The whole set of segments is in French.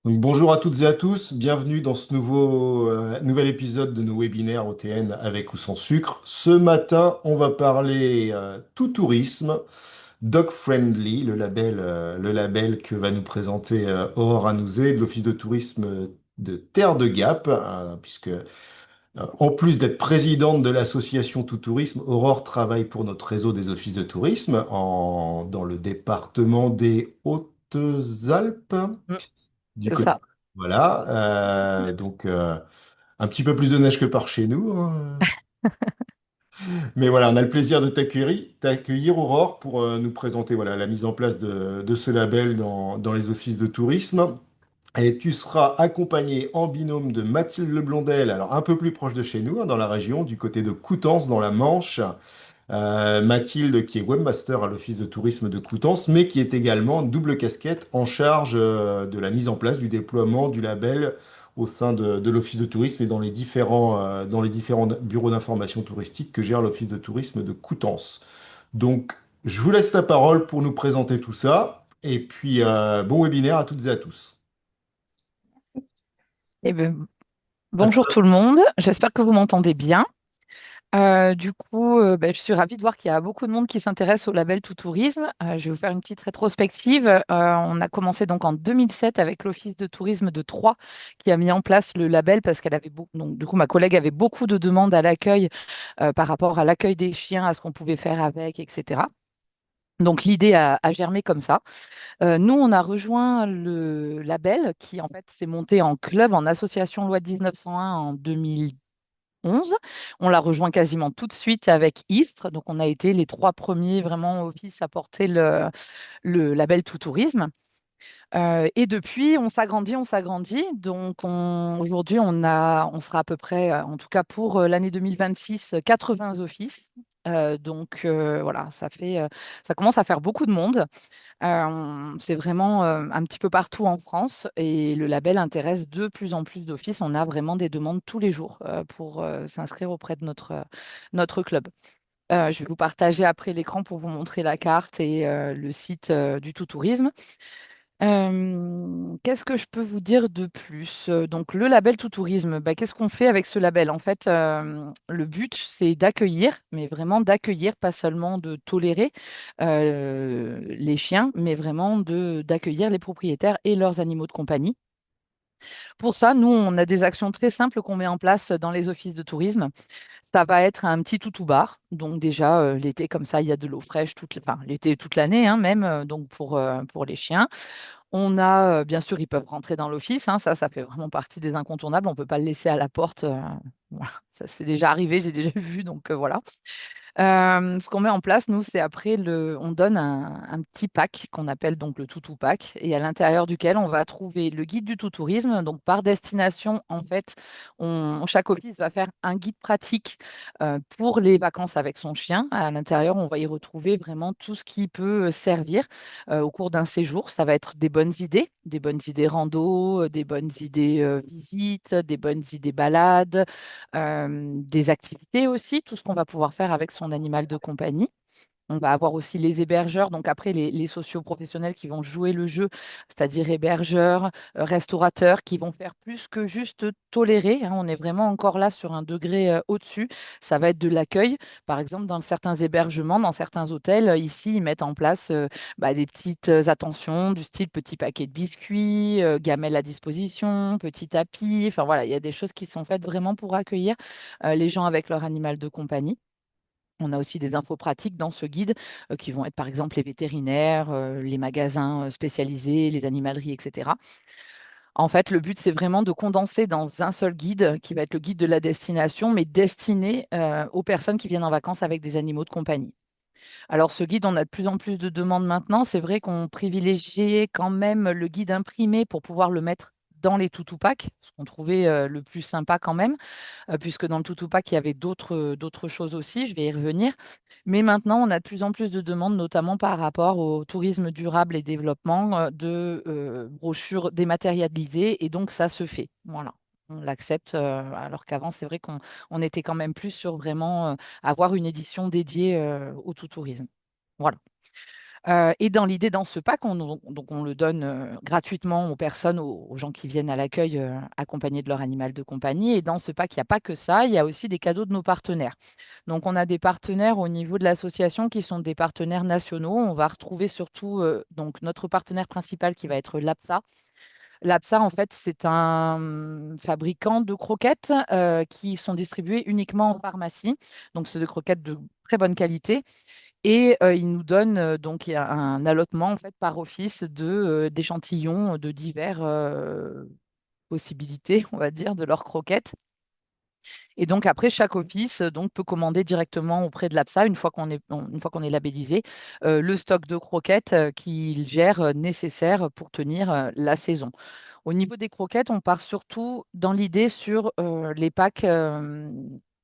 Donc, bonjour à toutes et à tous, bienvenue dans ce nouvel épisode de nos webinaires OTN avec ou sans sucre. Ce matin, on va parler tout tourisme, Dog Friendly, le label que va nous présenter Aurore Anouzet de l'Office de tourisme de Terre de Gap, puisque en plus d'être présidente de l'association Tout Tourisme, Aurore travaille pour notre réseau des offices de tourisme dans le département des Hautes-Alpes. Mm, Du c'est côté. ça. Voilà. Donc, un petit peu plus de neige que par chez nous, hein. Mais voilà, on a le plaisir de t'accueillir, Aurore, pour nous présenter voilà, la mise en place de ce label dans les offices de tourisme. Et tu seras accompagné en binôme de Mathilde Leblondel, alors un peu plus proche de chez nous, hein, dans la région, du côté de Coutances, dans la Manche. Mathilde, qui est webmaster à l'Office de tourisme de Coutances, mais qui est également double casquette en charge de la mise en place, du déploiement du label au sein de l'Office de tourisme et dans les différents bureaux d'information touristique que gère l'Office de tourisme de Coutances. Donc, je vous laisse la parole pour nous présenter tout ça. Et puis, bon webinaire à toutes et à tous. Eh ben, bonjour tout le monde, j'espère que vous m'entendez bien. Je suis ravie de voir qu'il y a beaucoup de monde qui s'intéresse au label Tout Tourisme. Je vais vous faire une petite rétrospective. On a commencé donc en 2007 avec l'Office de tourisme de Troyes qui a mis en place le label parce qu'elle avait donc du coup ma collègue avait beaucoup de demandes à l'accueil par rapport à l'accueil des chiens, à ce qu'on pouvait faire avec, etc. Donc l'idée a germé comme ça. Nous, on a rejoint le label qui, en fait, s'est monté en club, en association loi de 1901 en 2011. On l'a rejoint quasiment tout de suite avec Istres. Donc, on a été les trois premiers vraiment offices à porter le label Tout Tourisme. Et depuis, on s'agrandit, on s'agrandit. Donc, aujourd'hui, on sera à peu près, en tout cas pour l'année 2026, 80 offices. Voilà, ça commence à faire beaucoup de monde. C'est vraiment un petit peu partout en France et le label intéresse de plus en plus d'offices. On a vraiment des demandes tous les jours pour s'inscrire auprès de notre club. Je vais vous partager après l'écran pour vous montrer la carte et le site du Tout Tourisme. Qu'est-ce que je peux vous dire de plus? Donc, le label Tout Tourisme, bah, qu'est-ce qu'on fait avec ce label? En fait, le but, c'est d'accueillir, mais vraiment d'accueillir, pas seulement de tolérer les chiens, mais vraiment d'accueillir les propriétaires et leurs animaux de compagnie. Pour ça, nous, on a des actions très simples qu'on met en place dans les offices de tourisme. Ça va être un petit toutou bar. Donc déjà, l'été, comme ça, il y a de l'eau fraîche enfin, l'été toute l'année, hein, même, donc pour les chiens. On a, bien sûr, ils peuvent rentrer dans l'office, hein, ça fait vraiment partie des incontournables. On ne peut pas le laisser à la porte. Voilà. Ça, c'est déjà arrivé, j'ai déjà vu, donc voilà. Ce qu'on met en place, nous, c'est après on donne un petit pack qu'on appelle donc le toutou pack, et à l'intérieur duquel on va trouver le guide du tout tourisme. Donc par destination, en fait, chaque office va faire un guide pratique pour les vacances avec son chien. À l'intérieur, on va y retrouver vraiment tout ce qui peut servir au cours d'un séjour. Ça va être des bonnes idées rando, des bonnes idées visites, des bonnes idées balades, des activités aussi, tout ce qu'on va pouvoir faire avec son animal de compagnie. On va avoir aussi les hébergeurs, donc après les socioprofessionnels qui vont jouer le jeu, c'est-à-dire hébergeurs, restaurateurs qui vont faire plus que juste tolérer, hein. On est vraiment encore là sur un degré au-dessus. Ça va être de l'accueil. Par exemple, dans certains hébergements, dans certains hôtels, ici, ils mettent en place des petites attentions du style petit paquet de biscuits, gamelle à disposition, petit tapis. Enfin voilà, il y a des choses qui sont faites vraiment pour accueillir les gens avec leur animal de compagnie. On a aussi des infos pratiques dans ce guide qui vont être par exemple les vétérinaires, les magasins spécialisés, les animaleries, etc. En fait, le but, c'est vraiment de condenser dans un seul guide qui va être le guide de la destination, mais destiné aux personnes qui viennent en vacances avec des animaux de compagnie. Alors, ce guide, on a de plus en plus de demandes maintenant. C'est vrai qu'on privilégiait quand même le guide imprimé pour pouvoir le mettre dans les Toutou Packs, ce qu'on trouvait le plus sympa quand même puisque dans le Tutupac, il y avait d'autres choses aussi, je vais y revenir. Mais maintenant, on a de plus en plus de demandes, notamment par rapport au tourisme durable et développement, de brochures dématérialisées, et donc ça se fait. Voilà. On l'accepte, alors qu'avant, c'est vrai qu'on était quand même plus sur vraiment avoir une édition dédiée au tout tourisme. Voilà. Et dans l'idée, dans ce pack, donc on le donne gratuitement aux personnes, aux gens qui viennent à l'accueil accompagnés de leur animal de compagnie. Et dans ce pack, il n'y a pas que ça, il y a aussi des cadeaux de nos partenaires. Donc on a des partenaires au niveau de l'association qui sont des partenaires nationaux. On va retrouver surtout donc notre partenaire principal qui va être l'APSA. L'APSA, en fait, c'est un fabricant de croquettes qui sont distribuées uniquement en pharmacie. Donc, c'est des croquettes de très bonne qualité. Et il nous donne donc il y a un allotement en fait par office d'échantillons de divers possibilités, on va dire, de leurs croquettes. Et donc après, chaque office donc, peut commander directement auprès de l'APSA, une fois qu'on est labellisé, le stock de croquettes qu'il gère nécessaire pour tenir la saison. Au niveau des croquettes, on part surtout dans l'idée sur les packs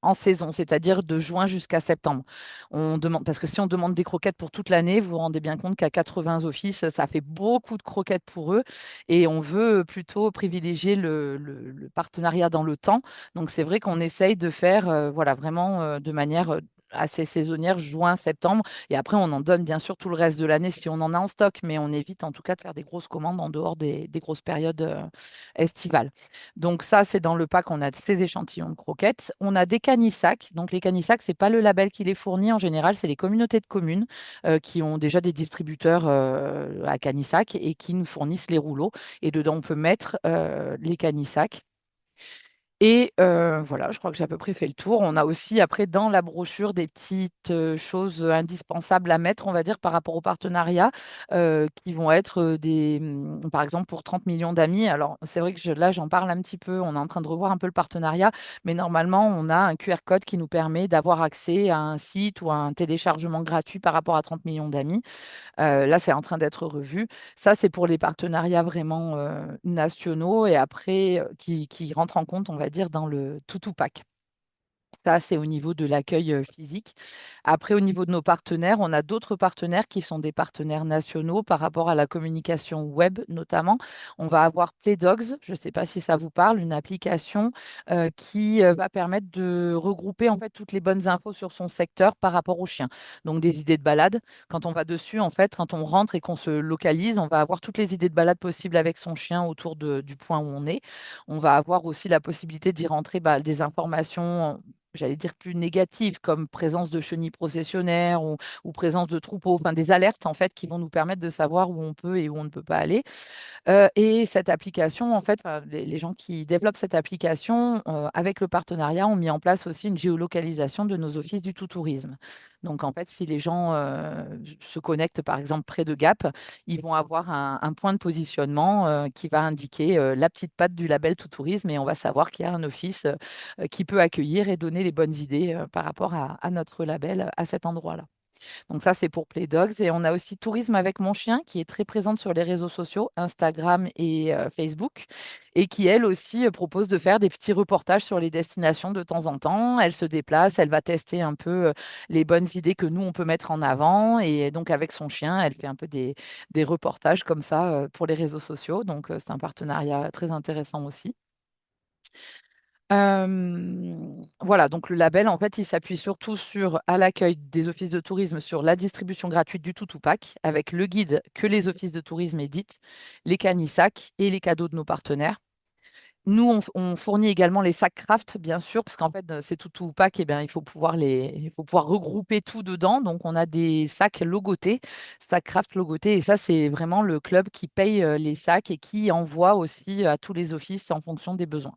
en saison, c'est-à-dire de juin jusqu'à septembre. On demande, parce que si on demande des croquettes pour toute l'année, vous vous rendez bien compte qu'à 80 offices, ça fait beaucoup de croquettes pour eux et on veut plutôt privilégier le partenariat dans le temps. Donc c'est vrai qu'on essaye de faire voilà, vraiment de manière assez saisonnière, juin, septembre. Et après, on en donne bien sûr tout le reste de l'année si on en a en stock, mais on évite en tout cas de faire des grosses commandes en dehors des grosses périodes estivales. Donc ça, c'est dans le pack, on a ces échantillons de croquettes. On a des canissacs. Donc les canissacs, c'est pas le label qui les fournit en général, c'est les communautés de communes qui ont déjà des distributeurs à canissacs et qui nous fournissent les rouleaux. Et dedans, on peut mettre les canissacs. Et voilà, je crois que j'ai à peu près fait le tour. On a aussi après dans la brochure des petites choses indispensables à mettre, on va dire, par rapport au partenariat, qui vont être par exemple, pour 30 millions d'amis. Alors, c'est vrai que là, j'en parle un petit peu. On est en train de revoir un peu le partenariat, mais normalement, on a un QR code qui nous permet d'avoir accès à un site ou à un téléchargement gratuit par rapport à 30 millions d'amis. Là, c'est en train d'être revu. Ça, c'est pour les partenariats vraiment nationaux et après qui rentrent en compte, on va dire, dans le tout pack. Ça, c'est au niveau de l'accueil physique. Après, au niveau de nos partenaires, on a d'autres partenaires qui sont des partenaires nationaux par rapport à la communication web notamment. On va avoir Playdogs, je ne sais pas si ça vous parle, une application qui va permettre de regrouper en fait toutes les bonnes infos sur son secteur par rapport aux chiens. Donc des idées de balade. Quand on va dessus, en fait, quand on rentre et qu'on se localise, on va avoir toutes les idées de balade possibles avec son chien autour du point où on est. On va avoir aussi la possibilité d'y rentrer des informations j'allais dire plus négatives, comme présence de chenilles processionnaires ou présence de troupeaux, enfin des alertes en fait qui vont nous permettre de savoir où on peut et où on ne peut pas aller. Et cette application, en fait, les gens qui développent cette application, avec le partenariat, ont mis en place aussi une géolocalisation de nos offices du tout-tourisme. Donc, en fait, si les gens se connectent, par exemple, près de Gap, ils vont avoir un point de positionnement qui va indiquer la petite patte du label tout-tourisme et on va savoir qu'il y a un office qui peut accueillir et donner les bonnes idées par rapport à notre label à cet endroit-là. Donc ça, c'est pour Play Dogs. Et on a aussi Tourisme avec mon chien, qui est très présente sur les réseaux sociaux, Instagram et Facebook, et qui, elle aussi, propose de faire des petits reportages sur les destinations de temps en temps. Elle se déplace, elle va tester un peu les bonnes idées que nous, on peut mettre en avant. Et donc, avec son chien, elle fait un peu des reportages comme ça pour les réseaux sociaux. Donc, c'est un partenariat très intéressant aussi. Voilà, donc le label, en fait, il s'appuie surtout sur, à l'accueil des offices de tourisme, sur la distribution gratuite du tout pack, avec le guide que les offices de tourisme éditent, les canissacs et les cadeaux de nos partenaires. Nous, on fournit également les sacs craft, bien sûr, parce qu'en fait, ces tout pack, eh bien, il faut pouvoir regrouper tout dedans. Donc, on a des sacs logotés, sacs craft logotés, et ça, c'est vraiment le club qui paye les sacs et qui envoie aussi à tous les offices en fonction des besoins.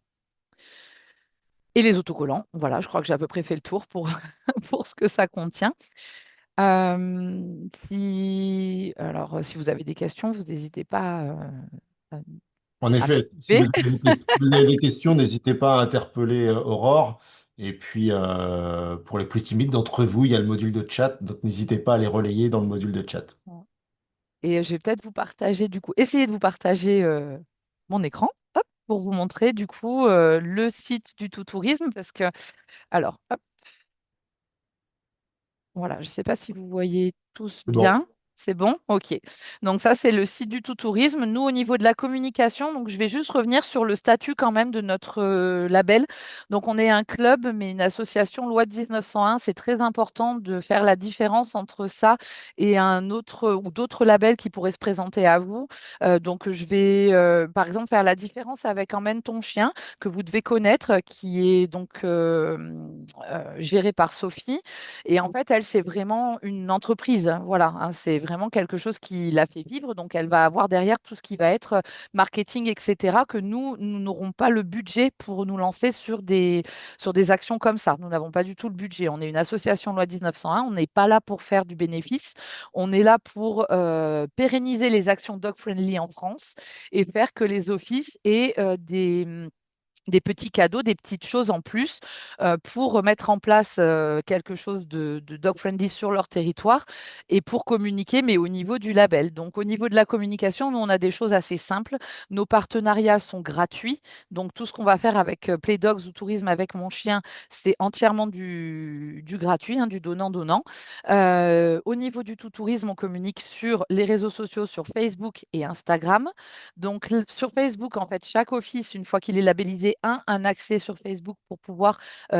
Et les autocollants, voilà, je crois que j'ai à peu près fait le tour pour, pour ce que ça contient. Si vous avez des questions, vous n'hésitez pas à, En à me effet, couper. si vous avez des questions, n'hésitez pas à interpeller Aurore. Et puis, pour les plus timides d'entre vous, il y a le module de chat, donc n'hésitez pas à les relayer dans le module de chat. Et je vais peut-être vous partager, du coup, essayer de vous partager mon écran, hop, pour vous montrer, du coup, le site du tout-tourisme, parce que, alors, hop, voilà, je ne sais pas si vous voyez tous C'est bon. bien. C'est bon? OK. Donc ça, c'est le site du tout-tourisme. Nous, au niveau de la communication, donc je vais juste revenir sur le statut quand même de notre label. Donc on est un club, mais une association loi 1901. C'est très important de faire la différence entre ça et un autre ou d'autres labels qui pourraient se présenter à vous. Donc je vais, par exemple, faire la différence avec Emmène ton chien, que vous devez connaître, qui est donc géré par Sophie. Et en fait, elle, c'est vraiment une entreprise. Voilà, hein, c'est vraiment quelque chose qui la fait vivre. Donc, elle va avoir derrière tout ce qui va être marketing, etc., que nous n'aurons pas le budget pour nous lancer sur des actions comme ça. Nous n'avons pas du tout le budget. On est une association loi 1901. On n'est pas là pour faire du bénéfice. On est là pour pérenniser les actions dog-friendly en France et faire que les offices aient des petits cadeaux, des petites choses en plus pour mettre en place quelque chose de dog-friendly sur leur territoire et pour communiquer, mais au niveau du label. Donc, au niveau de la communication, nous, on a des choses assez simples. Nos partenariats sont gratuits. Donc, tout ce qu'on va faire avec Play Dogs ou Tourisme avec mon chien, c'est entièrement du gratuit, hein, du donnant-donnant. Au niveau du tout tourisme, on communique sur les réseaux sociaux, sur Facebook et Instagram. Donc, sur Facebook, en fait, chaque office, une fois qu'il est labellisé, a un accès sur Facebook pour pouvoir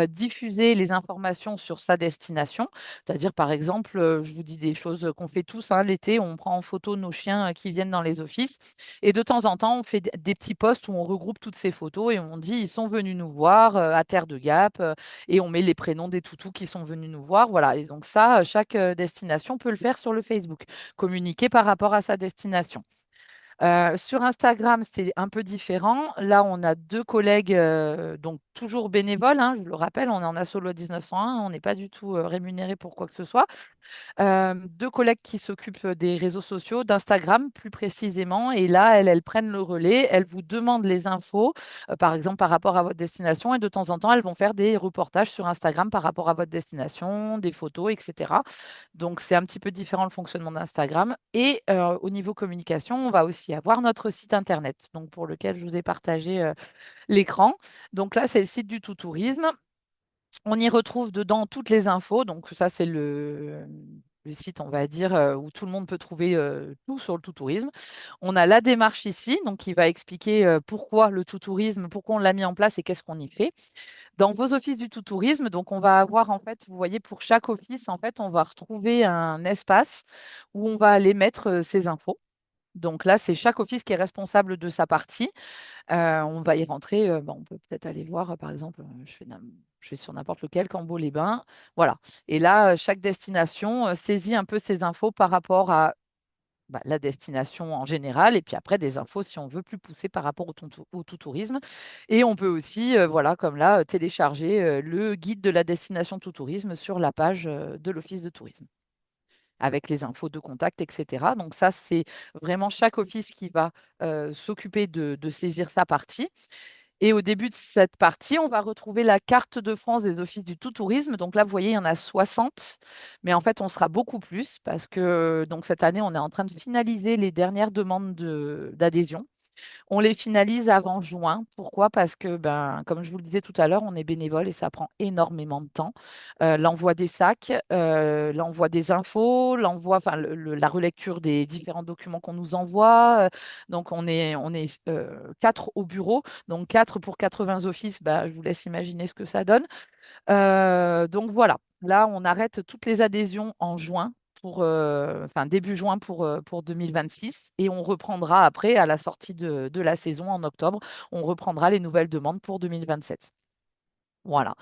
diffuser les informations sur sa destination. C'est-à-dire, par exemple, je vous dis des choses qu'on fait tous, hein, l'été, on prend en photo nos chiens qui viennent dans les offices. Et de temps en temps, on fait des petits posts où on regroupe toutes ces photos et on dit, ils sont venus nous voir à Terre de Gap et on met les prénoms des toutous qui sont venus nous voir. Voilà. Et donc ça, chaque destination peut le faire sur le Facebook, communiquer par rapport à sa destination. Sur Instagram, c'est un peu différent. Là, on a deux collègues, donc toujours bénévoles, hein, je le rappelle, on est en Asso Loi 1901, on n'est pas du tout rémunéré pour quoi que ce soit. Deux collègues qui s'occupent des réseaux sociaux, d'Instagram plus précisément. Et là, elles prennent le relais. Elles vous demandent les infos, par exemple par rapport à votre destination. Et de temps en temps, elles vont faire des reportages sur Instagram par rapport à votre destination, des photos, etc. Donc, c'est un petit peu différent le fonctionnement d'Instagram. Et au niveau communication, on va aussi avoir notre site Internet, donc pour lequel je vous ai partagé l'écran. Donc là, c'est le site du Tout Tourisme. On y retrouve dedans toutes les infos. Donc ça, c'est le site, on va dire, où tout le monde peut trouver tout sur le tout-tourisme. On a la démarche ici, donc qui va expliquer pourquoi le tout-tourisme, pourquoi on l'a mis en place et qu'est-ce qu'on y fait. Dans vos offices du tout-tourisme, donc on va avoir en fait, vous voyez, pour chaque office, en fait, on va retrouver un espace où on va aller mettre ces infos. Donc là, c'est chaque office qui est responsable de sa partie. On va y rentrer, on peut peut-être aller voir, par exemple, je vais sur n'importe lequel, Cambo-les-Bains, voilà. Et là, chaque destination saisit un peu ces infos par rapport à la destination en général, et puis après des infos si on veut plus pousser par rapport au tout tourisme. Et on peut aussi, voilà, comme là, télécharger le guide de la destination tout tourisme sur la page de l'Office de tourisme avec les infos de contact, etc. Donc ça, c'est vraiment chaque office qui va s'occuper de saisir sa partie. Et au début de cette partie, on va retrouver la carte de France des offices du tout tourisme. Donc là, vous voyez, il y en a 60, mais en fait, on sera beaucoup plus parce que donc cette année, on est en train de finaliser les dernières demandes d'adhésion. On les finalise avant juin. Pourquoi? Parce que, ben, comme je vous le disais tout à l'heure, on est bénévole et ça prend énormément de temps. L'envoi des sacs, l'envoi des infos, l'envoi, enfin, la relecture des différents documents qu'on nous envoie. Donc, on est quatre au bureau. Donc, quatre pour 80 offices, bah, je vous laisse imaginer ce que ça donne. Donc voilà, là on arrête toutes les adhésions en juin enfin début juin pour 2026 et on reprendra après à la sortie de la saison en octobre, on reprendra les nouvelles demandes pour 2027. Voilà.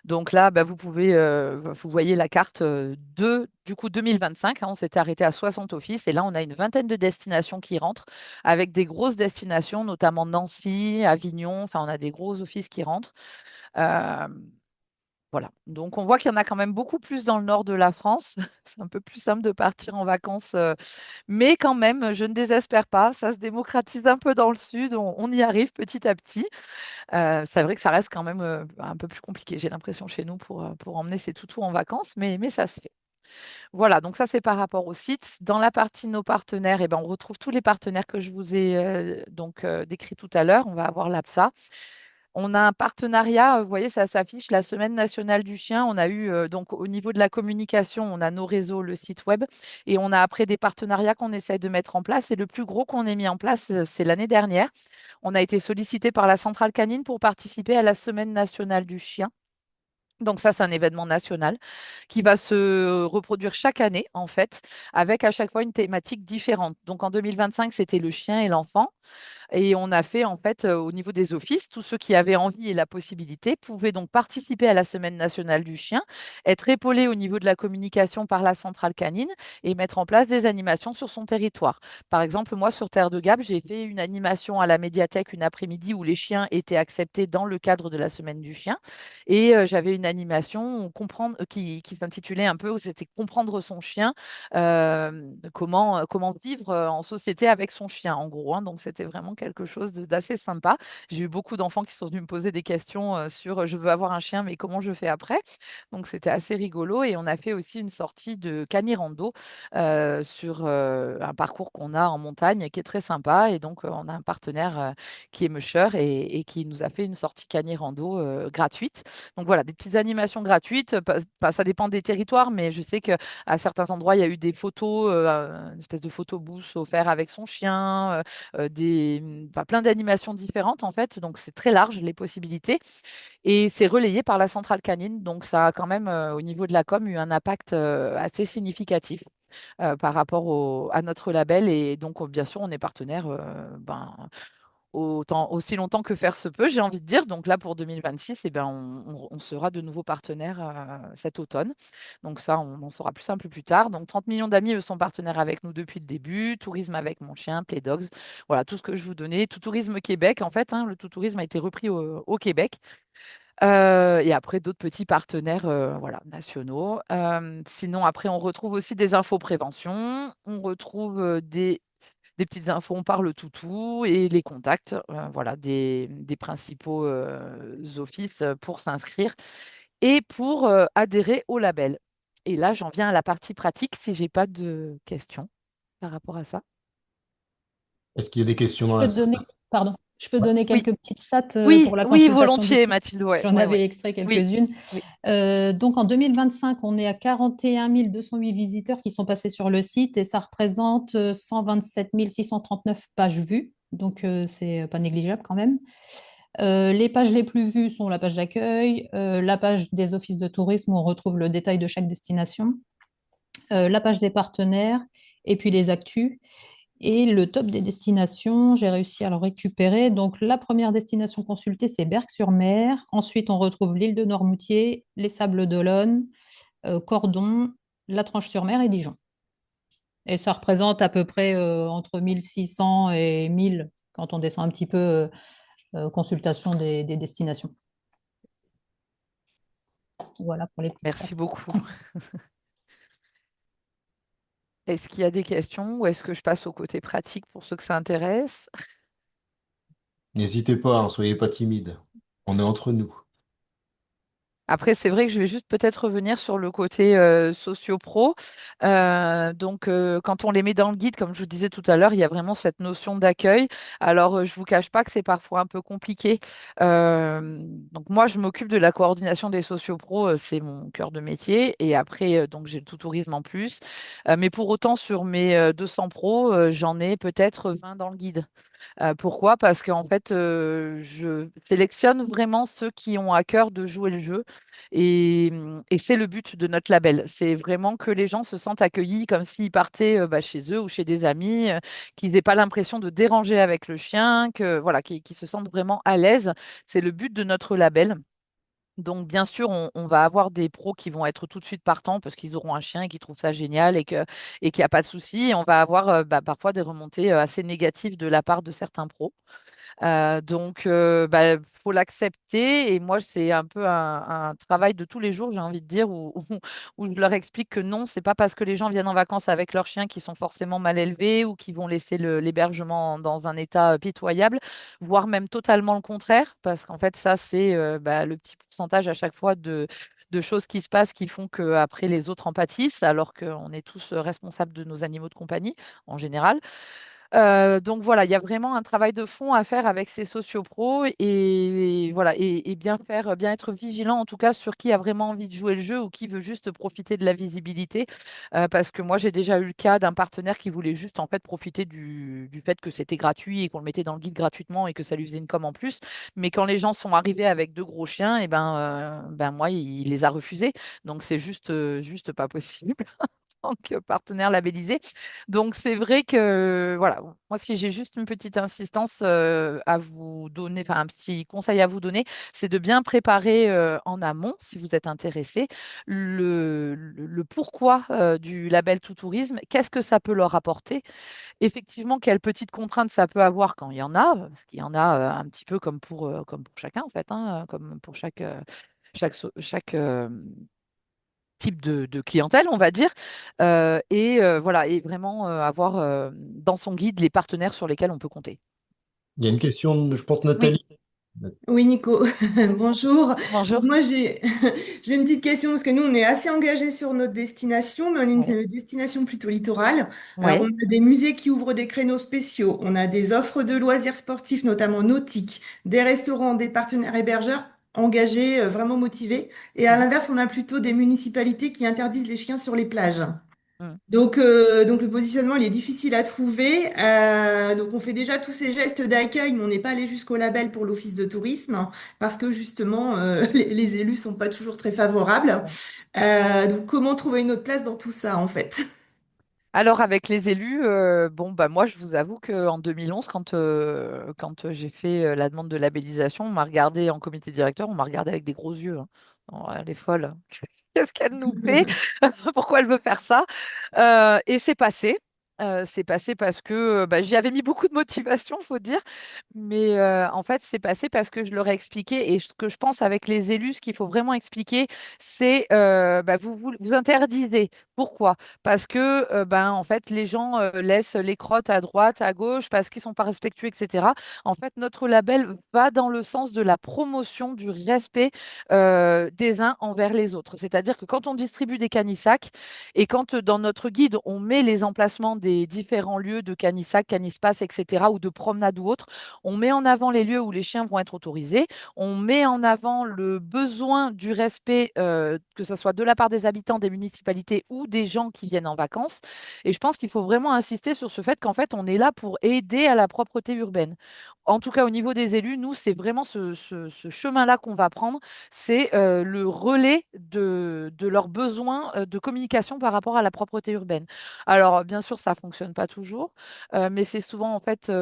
Donc là, bah, vous voyez la carte de du coup 2025, hein, on s'était arrêté à 60 offices et là on a une vingtaine de destinations qui rentrent avec des grosses destinations, notamment Nancy, Avignon, enfin on a des gros offices qui rentrent. Euh, voilà. Donc, on voit qu'il y en a quand même beaucoup plus dans le nord de la France. C'est un peu plus simple de partir en vacances, mais quand même, je ne désespère pas. Ça se démocratise un peu dans le sud. On y arrive petit à petit. C'est vrai que ça reste quand même un peu plus compliqué, j'ai l'impression, chez nous pour emmener ses toutous en vacances, mais ça se fait. Voilà, donc ça, c'est par rapport au site. Dans la partie nos partenaires, eh ben, on retrouve tous les partenaires que je vous ai décrits tout à l'heure. On va avoir l'APSA. On a un partenariat, vous voyez, ça s'affiche, la Semaine nationale du chien. On a eu, donc au niveau de la communication, on a nos réseaux, le site web, et on a après des partenariats qu'on essaie de mettre en place. Et le plus gros qu'on ait mis en place, c'est l'année dernière. On a été sollicité par la centrale canine pour participer à la Semaine nationale du chien. Donc ça, c'est un événement national qui va se reproduire chaque année, en fait, avec à chaque fois une thématique différente. Donc en 2025, c'était le chien et l'enfant. Et on a fait, en fait, au niveau des offices, tous ceux qui avaient envie et la possibilité pouvaient donc participer à la Semaine nationale du chien, être épaulés au niveau de la communication par la centrale canine et mettre en place des animations sur son territoire. Par exemple, moi, sur Terre de Gap, j'ai fait une animation à la médiathèque une après-midi où les chiens étaient acceptés dans le cadre de la Semaine du chien. Et j'avais une animation qui s'intitulait un peu, où c'était comprendre son chien, comment vivre en société avec son chien, en gros, hein. Donc, c'était vraiment quelque chose d'assez sympa. J'ai eu beaucoup d'enfants qui sont venus me poser des questions sur je veux avoir un chien, mais comment je fais après? Donc, c'était assez rigolo. Et on a fait aussi une sortie de canirando sur un parcours qu'on a en montagne qui est très sympa. Et donc, on a un partenaire qui est Musher et qui nous a fait une sortie canirando gratuite. Donc voilà, des petites animations gratuites. Ça dépend des territoires, mais je sais qu'à certains endroits, il y a eu des photos, une espèce de photo booth offert avec son chien, enfin, plein d'animations différentes en fait. Donc c'est très large les possibilités et c'est relayé par la centrale canine. Donc ça a quand même, au niveau de la com, eu un impact assez significatif par rapport à notre label. Et donc, bien sûr, on est partenaire aussi longtemps que faire se peut, j'ai envie de dire. Donc là, pour 2026, eh ben, on sera de nouveaux partenaires cet automne. Donc ça, on en saura plus un peu plus tard. Donc 30 millions d'amis, eux, sont partenaires avec nous depuis le début. Tourisme avec mon chien, Play Dogs. Voilà, tout ce que je vous donnais. Tout tourisme Québec, en fait, hein, le tout tourisme a été repris au Québec. Et après, d'autres petits partenaires voilà, nationaux. Sinon, après, on retrouve aussi des infos prévention. On retrouve des petites infos, on parle toutou et les contacts, voilà, des principaux offices pour s'inscrire et pour adhérer au label. Et là, j'en viens à la partie pratique si j'ai pas de questions par rapport à ça. Est-ce qu'il y a des questions Je dans peux la te salle? donner, pardon, je peux Ouais. donner Oui, quelques petites stats oui, pour la oui, consultation du volontiers, site. Mathilde. Ouais, J'en ouais, ouais. avais extrait Oui, quelques-unes. oui. Donc en 2025, on est à 41 208 visiteurs qui sont passés sur le site et ça représente 127 639 pages vues. Donc c'est pas négligeable quand même. Les pages les plus vues sont la page d'accueil, la page des offices de tourisme où on retrouve le détail de chaque destination, la page des partenaires et puis les actus. Et le top des destinations, j'ai réussi à le récupérer. Donc, la première destination consultée, c'est Berck-sur-Mer. Ensuite, on retrouve l'île de Noirmoutier, les Sables d'Olonne, Cordon, la Tranche-sur-Mer et Dijon. Et ça représente à peu près entre 1600 et 1000 quand on descend un petit peu consultation des destinations. Voilà pour les petites stats. Merci beaucoup. Est-ce qu'il y a des questions ou est-ce que je passe au côté pratique pour ceux que ça intéresse? N'hésitez pas, hein, soyez pas timide. On est entre nous. Après, c'est vrai que je vais juste peut-être revenir sur le côté socio-pro. Donc, quand on les met dans le guide, comme je vous disais tout à l'heure, il y a vraiment cette notion d'accueil. Alors, je ne vous cache pas que c'est parfois un peu compliqué. Donc, moi, je m'occupe de la coordination des socio-pros, c'est mon cœur de métier. Et après, donc, j'ai le tout tourisme en plus. Mais pour autant, sur mes 200 pros, j'en ai peut-être 20 dans le guide. Pourquoi? Parce qu'en fait, je sélectionne vraiment ceux qui ont à cœur de jouer le jeu et c'est le but de notre label. C'est vraiment que les gens se sentent accueillis comme s'ils partaient chez eux ou chez des amis, qu'ils n'aient pas l'impression de déranger avec le chien, que voilà, qu'ils se sentent vraiment à l'aise. C'est le but de notre label. Donc, bien sûr, on va avoir des pros qui vont être tout de suite partants parce qu'ils auront un chien et qu'ils trouvent ça génial et qu'il n'y a pas de souci. Et on va avoir parfois des remontées assez négatives de la part de certains pros. Donc, faut l'accepter. Et moi, c'est un peu un travail de tous les jours, j'ai envie de dire, où je leur explique que non, c'est pas parce que les gens viennent en vacances avec leurs chiens qui sont forcément mal élevés ou qui vont laisser l'hébergement dans un état pitoyable, voire même totalement le contraire, parce qu'en fait, ça, c'est le petit pourcentage à chaque fois de choses qui se passent qui font qu'après les autres en pâtissent, alors qu'on est tous responsables de nos animaux de compagnie en général. Donc voilà, il y a vraiment un travail de fond à faire avec ces sociopros et voilà et bien faire, bien être vigilant en tout cas sur qui a vraiment envie de jouer le jeu ou qui veut juste profiter de la visibilité. Parce que moi j'ai déjà eu le cas d'un partenaire qui voulait juste en fait profiter du fait que c'était gratuit et qu'on le mettait dans le guide gratuitement et que ça lui faisait une com en plus. Mais quand les gens sont arrivés avec deux gros chiens, et ben moi il les a refusés. Donc c'est juste pas possible tant que partenaire labellisé. Donc, c'est vrai que, voilà, moi, si j'ai juste une petite insistance à vous donner, enfin, un petit conseil à vous donner, c'est de bien préparer en amont, si vous êtes intéressé, le pourquoi du label Tout Tourisme, qu'est-ce que ça peut leur apporter, effectivement, quelles petites contraintes ça peut avoir quand il y en a, parce qu'il y en a un petit peu comme pour chacun, en fait, hein, comme pour chaque type de clientèle, on va dire. Et voilà, et vraiment avoir dans son guide les partenaires sur lesquels on peut compter. Il y a une question, je pense, Oui, Nathalie. Oui, Nico, bonjour. Donc bonjour. moi, j'ai j'ai une petite question parce que nous, on est assez engagés sur notre destination, mais on est Ouais, une destination plutôt littorale. Alors, on ouais, a des musées qui ouvrent des créneaux spéciaux, on a des offres de loisirs sportifs, notamment nautiques, des restaurants, des partenaires hébergeurs engagés, vraiment motivés. Et à mhm, l'inverse, on a plutôt des municipalités qui interdisent les chiens sur les plages. mhm. Donc le positionnement, il est difficile à trouver. Donc on fait déjà tous ces gestes d'accueil, mais on n'est pas allé jusqu'au label pour l'office de tourisme parce que justement les élus sont pas toujours très favorables. Ouais. Donc comment trouver une autre place dans tout ça en fait? Alors avec les élus, bon bah moi je vous avoue qu'en 2011, quand j'ai fait la demande de labellisation, on m'a regardé en comité directeur, on m'a regardé avec des gros yeux, hein. Non, elle est folle. Qu'est-ce qu'elle nous fait? Pourquoi elle veut faire ça? Et c'est passé. C'est passé parce que bah, j'y avais mis beaucoup de motivation, faut dire. Mais en fait, c'est passé parce que je leur ai expliqué. Et ce que je pense avec les élus, ce qu'il faut vraiment expliquer, c'est bah, vous interdisez. Pourquoi? Parce que ben, en fait, les gens laissent les crottes à droite, à gauche, parce qu'ils sont pas respectueux, etc. En fait, notre label va dans le sens de la promotion du respect des uns envers les autres. C'est-à-dire que quand on distribue des canissacs et quand dans notre guide, on met les emplacements des différents lieux de canissac, canispace, etc., ou de promenade ou autre, on met en avant les lieux où les chiens vont être autorisés, on met en avant le besoin du respect, que ce soit de la part des habitants, des municipalités ou des gens qui viennent en vacances. Et je pense qu'il faut vraiment insister sur ce fait qu'en fait, on est là pour aider à la propreté urbaine. En tout cas, au niveau des élus, nous, c'est vraiment ce chemin-là qu'on va prendre, c'est le relais de leurs besoins de communication par rapport à la propreté urbaine. Alors, bien sûr, ça ne fonctionne pas toujours, mais c'est souvent, en fait,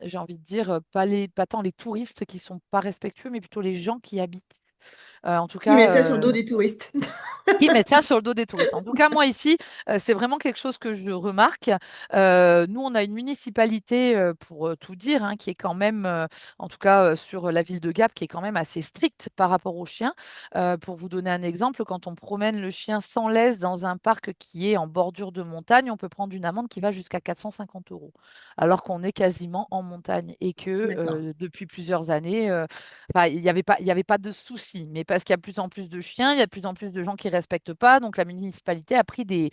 j'ai envie de dire, pas tant les touristes qui sont pas respectueux, mais plutôt les gens qui y habitent. En tout Ils cas, mettent ça sur le dos des touristes. qui mettent ça sur le dos des touristes. En tout cas, moi ici, c'est vraiment quelque chose que je remarque. Nous, on a une municipalité, pour tout dire, hein, qui est quand même, en tout cas sur la ville de Gap, qui est quand même assez stricte par rapport aux chiens. Pour vous donner un exemple, quand on promène le chien sans laisse dans un parc qui est en bordure de montagne, on peut prendre une amende qui va jusqu'à 450 euros, alors qu'on est quasiment en montagne et que D'accord. depuis plusieurs années, enfin, il y avait pas de souci, mais parce qu'il y a de plus en plus de chiens, il y a de plus en plus de gens qui ne respectent pas. Donc, la municipalité a pris des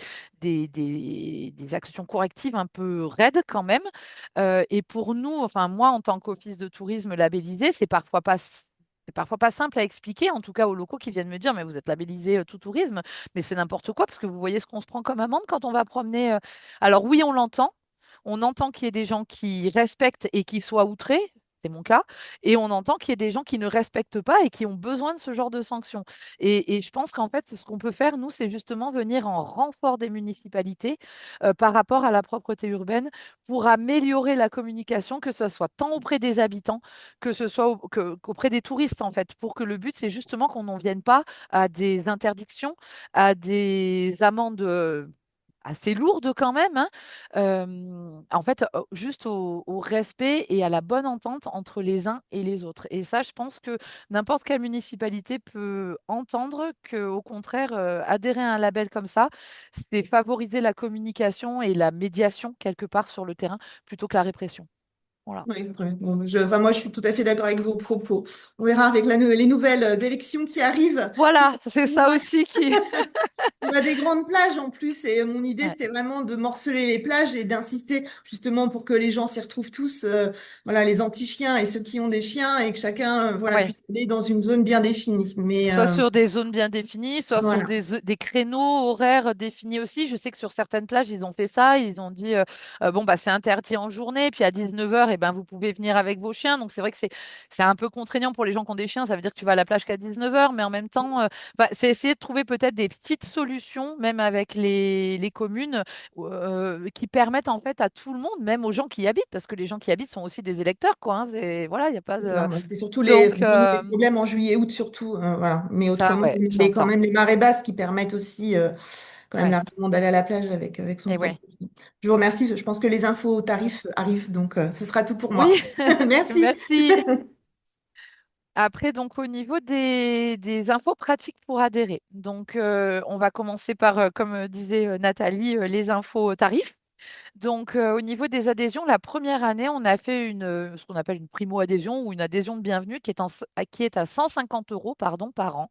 actions correctives un peu raides quand même. Et pour nous, enfin, moi, en tant qu'office de tourisme labellisé, c'est parfois pas simple à expliquer, en tout cas aux locaux qui viennent me dire, mais vous êtes labellisé tout tourisme, mais c'est n'importe quoi, parce que vous voyez ce qu'on se prend comme amende quand on va promener. Alors oui, on l'entend. On entend qu'il y ait des gens qui respectent et qui soient outrés, c'est mon cas, et on entend qu'il y ait des gens qui ne respectent pas et qui ont besoin de ce genre de sanctions. Et je pense qu'en fait, ce qu'on peut faire, nous, c'est justement venir en renfort des municipalités par rapport à la propreté urbaine pour améliorer la communication, que ce soit tant auprès des habitants que ce soit qu'auprès des touristes, en fait, pour que le but, c'est justement qu'on n'en vienne pas à des interdictions, à des amendes assez lourde quand même, hein. En fait, juste au respect et à la bonne entente entre les uns et les autres. Et ça, je pense que n'importe quelle municipalité peut entendre que, au contraire, adhérer à un label comme ça, c'est favoriser la communication et la médiation quelque part sur le terrain plutôt que la répression. Voilà. Oui, ouais. Bon, enfin, moi, je suis tout à fait d'accord avec vos propos. On verra avec les nouvelles élections qui arrivent. Voilà, c'est On ça a, aussi qui. on a des grandes plages en plus, et mon idée, Ouais. c'était vraiment de morceler les plages et d'insister justement pour que les gens s'y retrouvent tous, voilà, les anti-chiens et ceux qui ont des chiens, et que chacun, voilà, Ouais. puisse aller dans une zone bien définie. Mais Soit sur des zones bien définies, soit sur voilà. des créneaux horaires définis aussi. Je sais que sur certaines plages, ils ont fait ça. Ils ont dit, bon, bah, c'est interdit en journée, puis à 19 h, ben, vous pouvez venir avec vos chiens. Donc, c'est vrai que c'est un peu contraignant pour les gens qui ont des chiens. Ça veut dire que tu vas à la plage qu'à 19 h, mais en même temps, bah, c'est essayer de trouver peut-être des petites solutions, même avec les communes, qui permettent en fait à tout le monde, même aux gens qui y habitent, parce que les gens qui y habitent sont aussi des électeurs, quoi. Hein. Voilà, il n'y a pas C'est ça, de. ouais. C'est surtout Donc, les problèmes en juillet, août surtout, voilà. Mais ça, autrement, ouais, il y a quand j'entends. même les marées basses qui permettent aussi quand même Ouais. largement d'aller à la plage avec son Et propre. ouais. Je vous remercie. Je pense que les infos aux tarifs arrivent, donc ce sera tout pour Oui, moi. Merci. merci. Après, donc au niveau des infos pratiques pour adhérer. Donc, on va commencer par, comme disait Nathalie, les infos tarifs. Donc, au niveau des adhésions, la première année, on a fait ce qu'on appelle une primo-adhésion ou une adhésion de bienvenue qui est à 150 euros, pardon, par an.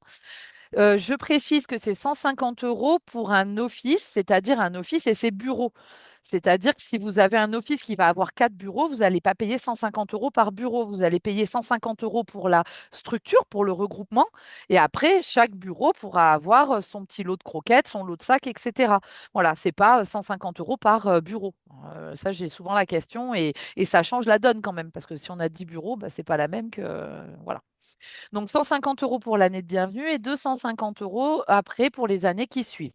Je précise que c'est 150 euros pour un office, c'est-à-dire un office et ses bureaux. C'est-à-dire que si vous avez un office qui va avoir 4 bureaux, vous n'allez pas payer 150 euros par bureau. Vous allez payer 150 euros pour la structure, pour le regroupement. Et après, chaque bureau pourra avoir son petit lot de croquettes, son lot de sacs, etc. Voilà, c'est pas 150 euros par bureau. Ça, j'ai souvent la question et ça change la donne quand même, parce que si on a 10 bureaux, bah, c'est pas la même que. Voilà. Donc 150 euros pour l'année de bienvenue et 250 euros après pour les années qui suivent.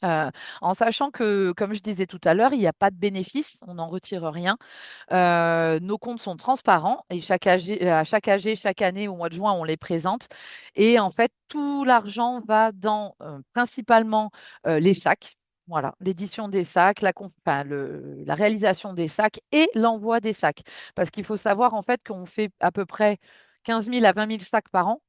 Euh, En sachant que, comme je disais tout à l'heure, il n'y a pas de bénéfice, on n'en retire rien. Nos comptes sont transparents et à chaque AG, chaque année, au mois de juin, on les présente. Et en fait, tout l'argent va dans principalement les sacs. Voilà, l'édition des sacs, la réalisation des sacs et l'envoi des sacs. Parce qu'il faut savoir en fait qu'on fait à peu près 15 000 à 20 000 sacs par an,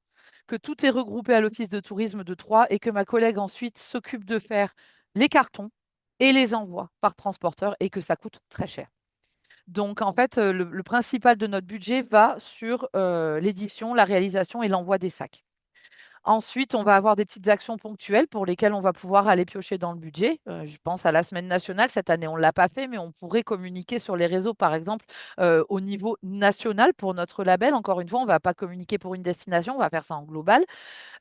que tout est regroupé à l'office de tourisme de Troyes et que ma collègue ensuite s'occupe de faire les cartons et les envois par transporteur et que ça coûte très cher. Donc, en fait, le principal de notre budget va sur l'édition, la réalisation et l'envoi des sacs. Ensuite, on va avoir des petites actions ponctuelles pour lesquelles on va pouvoir aller piocher dans le budget. Je pense à la semaine nationale. Cette année, on ne l'a pas fait, mais on pourrait communiquer sur les réseaux, par exemple, au niveau national pour notre label. Encore une fois, on ne va pas communiquer pour une destination, on va faire ça en global.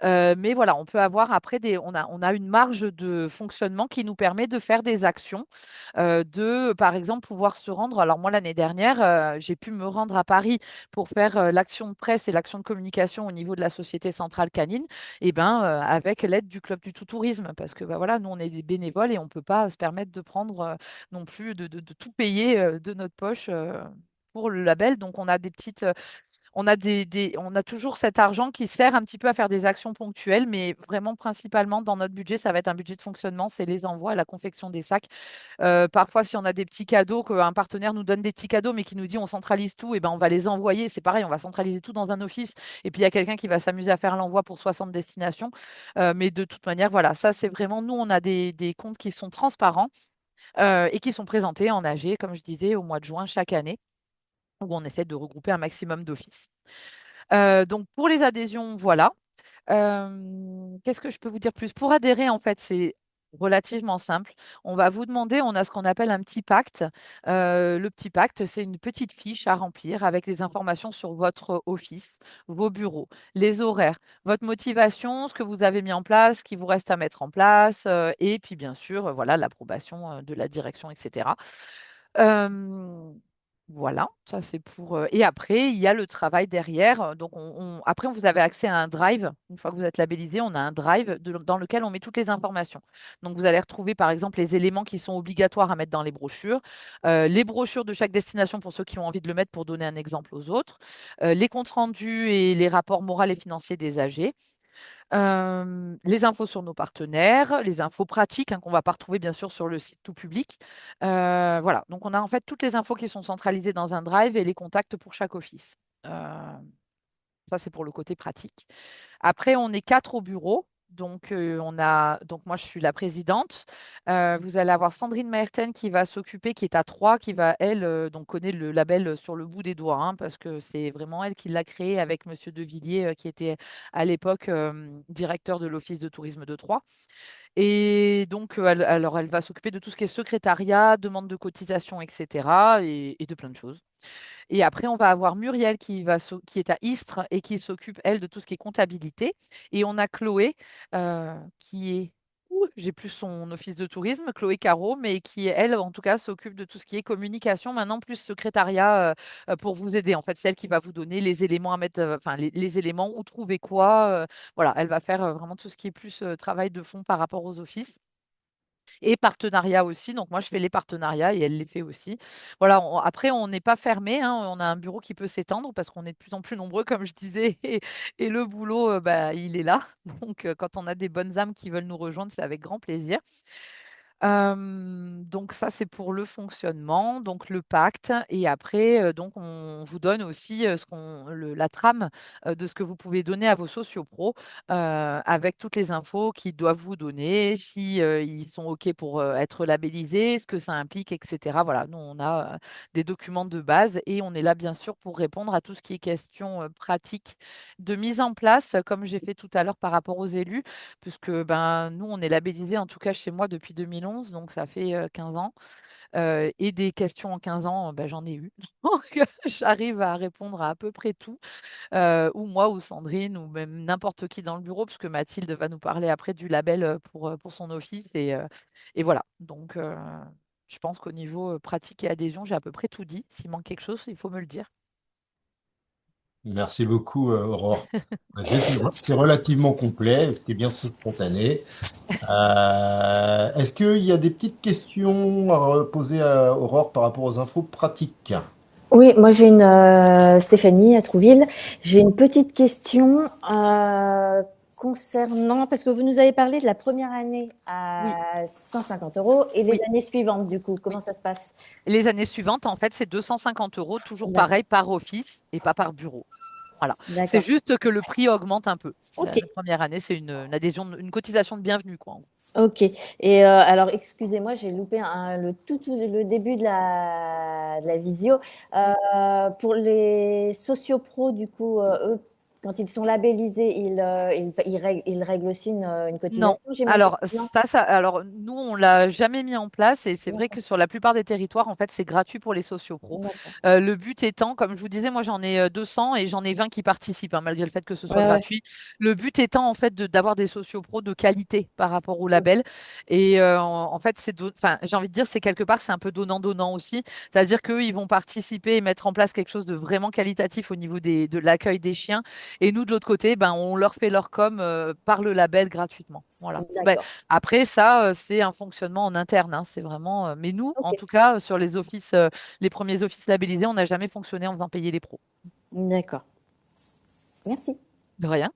Mais voilà, on peut avoir après on a une marge de fonctionnement qui nous permet de faire des actions, par exemple, pouvoir se rendre. Alors moi, l'année dernière, j'ai pu me rendre à Paris pour faire l'action de presse et l'action de communication au niveau de la Société Centrale Canine, et ben, avec l'aide du Club du Tout-Tourisme, parce que bah, voilà, nous, on est des bénévoles et on ne peut pas se permettre de prendre non plus de tout payer de notre poche. Pour le label. Donc, on a on a toujours cet argent qui sert un petit peu à faire des actions ponctuelles, mais vraiment principalement dans notre budget, ça va être un budget de fonctionnement, c'est les envois, la confection des sacs. Parfois, si on a des petits cadeaux, qu'un partenaire nous donne des petits cadeaux, mais qui nous dit on centralise tout, et ben on va les envoyer. C'est pareil, on va centraliser tout dans un office, et puis il y a quelqu'un qui va s'amuser à faire l'envoi pour 60 destinations. Mais de toute manière, voilà, ça c'est vraiment, nous, on a des comptes qui sont transparents et qui sont présentés en AG, comme je disais, au mois de juin chaque année, où on essaie de regrouper un maximum d'offices. Donc pour les adhésions, voilà. Qu'est-ce que je peux vous dire plus? Pour adhérer, en fait, c'est relativement simple. On va vous demander, on a ce qu'on appelle un petit pacte. Le petit pacte, c'est une petite fiche à remplir avec les informations sur votre office, vos bureaux, les horaires, votre motivation, ce que vous avez mis en place, ce qui vous reste à mettre en place, et puis bien sûr, voilà, l'approbation de la direction, etc. Euh, voilà, ça c'est pour. Et après, il y a le travail derrière. Donc, après, vous avez accès à un drive. Une fois que vous êtes labellisé, on a un drive dans lequel on met toutes les informations. Donc, vous allez retrouver par exemple les éléments qui sont obligatoires à mettre dans les brochures de chaque destination pour ceux qui ont envie de le mettre pour donner un exemple aux autres, les comptes rendus et les rapports moraux et financiers des AG. Les infos sur nos partenaires, les infos pratiques hein, qu'on ne va pas retrouver bien sûr sur le site tout public. Voilà, donc on a en fait toutes les infos qui sont centralisées dans un drive et les contacts pour chaque office. Ça, c'est pour le côté pratique. Après, on est 4 au bureau. Donc moi, je suis la présidente. Vous allez avoir Sandrine Maerten qui va s'occuper, qui est à Troyes, qui va, elle, donc connaît le label sur le bout des doigts, hein, parce que c'est vraiment elle qui l'a créé avec Monsieur De Villiers, qui était à l'époque directeur de l'Office de tourisme de Troyes. Et donc, alors, elle va s'occuper de tout ce qui est secrétariat, demande de cotisation, etc., et de plein de choses. Et après, on va avoir Muriel qui est à Istres et qui s'occupe, elle, de tout ce qui est comptabilité. Et on a Chloé qui est... Ouh, j'ai plus son office de tourisme, Chloé Caro, mais qui, elle, en tout cas, s'occupe de tout ce qui est communication, maintenant plus secrétariat pour vous aider. En fait, c'est elle qui va vous donner les éléments à mettre, enfin, les éléments, où trouver quoi. Voilà, elle va faire vraiment tout ce qui est plus travail de fond par rapport aux offices. Et partenariat aussi. Donc, moi, je fais les partenariats et elle les fait aussi. Voilà, après, on n'est pas fermé, hein, on a un bureau qui peut s'étendre parce qu'on est de plus en plus nombreux, comme je disais, et le boulot, bah, il est là. Donc, quand on a des bonnes âmes qui veulent nous rejoindre, c'est avec grand plaisir. Donc ça, c'est pour le fonctionnement, donc le pacte. Et après, donc on vous donne aussi la trame de ce que vous pouvez donner à vos sociopros avec toutes les infos qu'ils doivent vous donner, si ils sont OK pour être labellisés, ce que ça implique, etc. Voilà, nous, on a des documents de base et on est là, bien sûr, pour répondre à tout ce qui est question pratique de mise en place, comme j'ai fait tout à l'heure par rapport aux élus puisque ben, nous, on est labellisé, en tout cas chez moi, depuis 2011, donc ça fait 15 ans. Et des questions en 15 ans, ben, j'en ai eu. Donc, j'arrive à répondre à peu près tout, ou moi, ou Sandrine, ou même n'importe qui dans le bureau, puisque Mathilde va nous parler après du label pour son office. Et voilà. Donc, je pense qu'au niveau pratique et adhésion, j'ai à peu près tout dit. S'il manque quelque chose, il faut me le dire. Merci beaucoup, Aurore. C'est relativement complet, c'était bien spontané. Est-ce qu'il y a des petites questions à poser à Aurore par rapport aux infos pratiques? Oui, moi j'ai une Stéphanie à Trouville. J'ai une petite question concernant, parce que vous nous avez parlé de la première année à Oui, 150 euros et les oui, années suivantes, du coup, oui. comment ça se passe? Les années suivantes, en fait, c'est 250 euros, toujours D'accord, pareil, par office et pas par bureau. Voilà. C'est d'accord. juste que le prix augmente un peu. Ok, La première année, c'est une adhésion, une cotisation de bienvenue, quoi, en gros. ok. Et alors, excusez-moi, j'ai loupé le début de la visio. Mm. Pour les sociopros, du coup, eux, quand ils sont labellisés, ils règlent aussi une Non. cotisation, j'imagine? Alors, Non? alors nous, on l'a jamais mis en place et c'est vrai D'accord. que sur la plupart des territoires, en fait, c'est gratuit pour les sociopros. D'accord. Le but étant, comme je vous disais, moi, j'en ai 200 et j'en ai 20 qui participent, hein, malgré le fait que ce soit Ouais, ouais. gratuit. Le but étant, en fait, d'avoir des sociopros de qualité par rapport au Ok. label. Et en fait, enfin, j'ai envie de dire, c'est quelque part, c'est un peu donnant-donnant aussi. C'est-à-dire qu'eux, ils vont participer et mettre en place quelque chose de vraiment qualitatif au niveau de l'accueil des chiens. Et nous, de l'autre côté, ben, on leur fait leur com par le label gratuitement. Voilà. Ben, D'accord. après, ça, c'est un fonctionnement en interne, hein, c'est vraiment. Mais nous, Ok. en tout cas, sur les offices, les premiers offices labellisés, on n'a jamais fonctionné en faisant payer les pros. D'accord. Merci. De rien.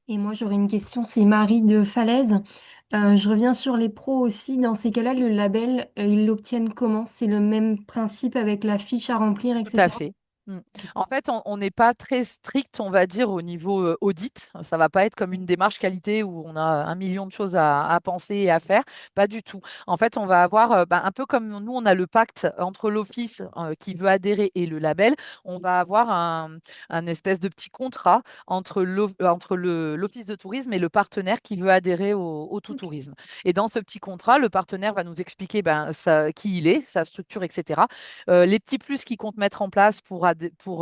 Et moi, j'aurais une question, c'est Marie de Falaise. Je reviens sur les pros aussi. Dans ces cas-là, le label, ils l'obtiennent comment? C'est le même principe avec la fiche à remplir, Tout à etc. fait. Mm. En fait, on n'est pas très strict, on va dire, au niveau audit. Ça va pas être comme une démarche qualité où on a 1 million de choses à penser et à faire. Pas du tout. En fait, on va avoir, bah, un peu comme nous, on a le pacte entre l'office qui veut adhérer et le label. On va avoir un espèce de petit contrat entre l'office de tourisme et le partenaire qui veut adhérer au tout Ok. tourisme. Et dans ce petit contrat, le partenaire va nous expliquer ben, qui il est, sa structure, etc. Les petits plus qu'ils comptent mettre en place pour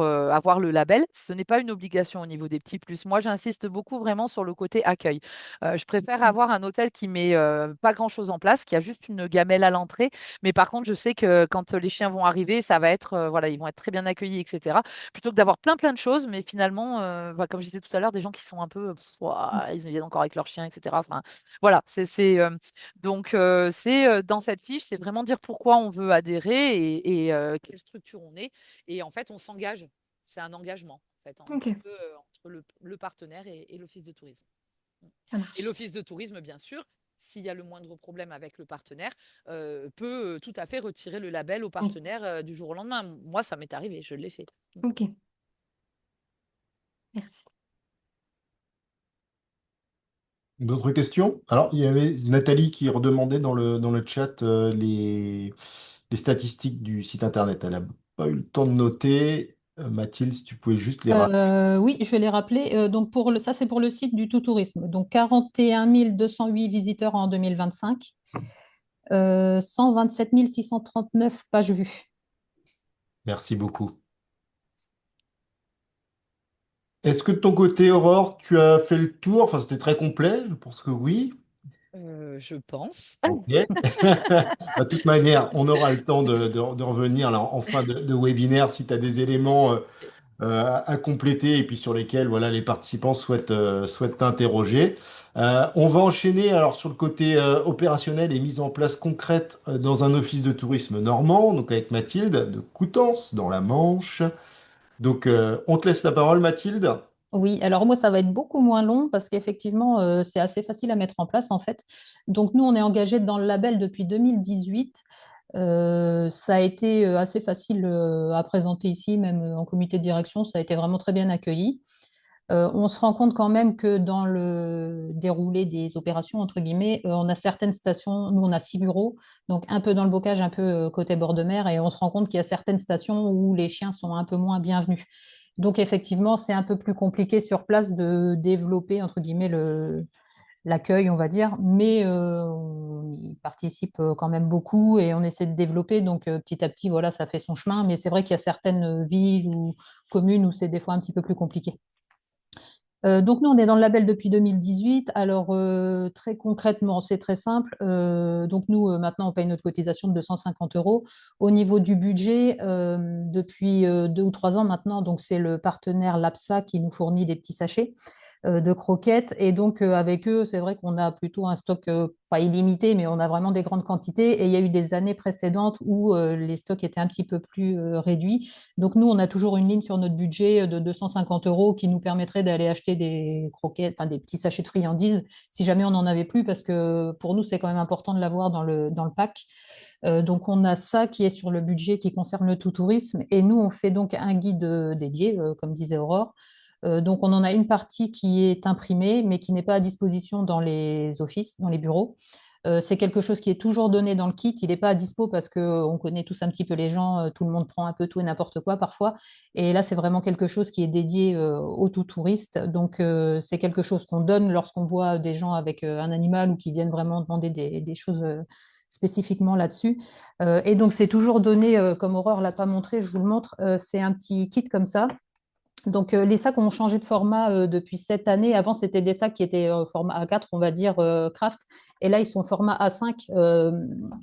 avoir le label, ce n'est pas une obligation au niveau des petits plus. Moi, j'insiste beaucoup vraiment sur le côté accueil. Je préfère avoir un hôtel qui met pas grand-chose en place, qui a juste une gamelle à l'entrée. Mais par contre, je sais que quand les chiens vont arriver, ça va être, voilà, ils vont être très bien accueillis, etc. Plutôt que d'avoir plein de choses, mais finalement, voilà, comme je disais tout à l'heure, des gens qui sont un peu, ouah, ils viennent encore avec leurs chiens, etc. Enfin, voilà, donc, dans cette fiche, c'est vraiment dire pourquoi on veut adhérer et quelle structure on est. Et en fait, on s'engage. C'est un engagement, en fait, un Ok, petit peu entre le partenaire et l'office de tourisme. ça Et marche. l'office de tourisme, bien sûr, s'il y a le moindre problème avec le partenaire, peut tout à fait retirer le label au Oui, partenaire du jour au lendemain. Moi, ça m'est arrivé, je l'ai fait. ok, merci. D'autres questions? Alors, il y avait Nathalie qui redemandait dans le chat les statistiques du site internet. Elle n'a pas eu le temps de noter. Mathilde, si tu pouvais juste les rappeler. Oui, je vais les rappeler. Donc ça, c'est pour le site du Tout Tourisme. Donc 41 208 visiteurs en 2025, 127 639 pages vues. Merci beaucoup. Est-ce que de ton côté, Aurore, tu as fait le tour? Enfin, c'était très complet, je pense que oui. Je pense. Ok. De toute manière, on aura le temps de revenir là, en fin de webinaire si tu as des éléments à compléter et puis sur lesquels voilà, les participants souhaitent t'interroger. On va enchaîner alors sur le côté opérationnel et mise en place concrète dans un office de tourisme normand, donc avec Mathilde de Coutances dans la Manche. Donc on te laisse la parole, Mathilde. Oui, alors moi, ça va être beaucoup moins long parce qu'effectivement, c'est assez facile à mettre en place en fait. Donc nous, on est engagé dans le label depuis 2018. Ça a été assez facile à présenter ici, même en comité de direction, ça a été vraiment très bien accueilli. On se rend compte quand même que dans le déroulé des opérations, entre guillemets, on a certaines stations, nous on a 6 bureaux, donc un peu dans le bocage, un peu côté bord de mer, et on se rend compte qu'il y a certaines stations où les chiens sont un peu moins bienvenus. Donc effectivement, c'est un peu plus compliqué sur place de développer, entre guillemets, l'accueil, on va dire, mais on y participe quand même beaucoup et on essaie de développer, donc petit à petit, voilà, ça fait son chemin, mais c'est vrai qu'il y a certaines villes ou communes où c'est des fois un petit peu plus compliqué. Donc nous, on est dans le label depuis 2018. Alors très concrètement, c'est très simple. Donc nous, maintenant, on paye notre cotisation de 250 euros. Au niveau du budget, depuis 2 ou 3 ans maintenant, donc c'est le partenaire LAPSA qui nous fournit des petits sachets de croquettes. Et donc avec eux, c'est vrai qu'on a plutôt un stock pas illimité, mais on a vraiment des grandes quantités. Et il y a eu des années précédentes où les stocks étaient un petit peu plus réduits. Donc nous, on a toujours une ligne sur notre budget de 250 euros qui nous permettrait d'aller acheter des croquettes, enfin des petits sachets de friandises, si jamais on n'en avait plus, parce que pour nous, c'est quand même important de l'avoir dans le pack. Donc on a ça qui est sur le budget qui concerne le tout tourisme. Et nous, on fait donc un guide dédié, comme disait Aurore. Donc on en a une partie qui est imprimée, mais qui n'est pas à disposition dans les offices, dans les bureaux. C'est quelque chose qui est toujours donné dans le kit. Il n'est pas à dispo parce qu'on connaît tous un petit peu les gens, tout le monde prend un peu tout et n'importe quoi parfois. Et là, c'est vraiment quelque chose qui est dédié aux tout touristes. Donc, c'est quelque chose qu'on donne lorsqu'on voit des gens avec un animal ou qui viennent vraiment demander des choses spécifiquement là-dessus. Et donc, c'est toujours donné, comme Aurore ne l'a pas montré, je vous le montre, c'est un petit kit comme ça. Donc, les sacs ont changé de format depuis cette année. Avant, c'était des sacs qui étaient format A4, on va dire, craft. Et là, ils sont format A5.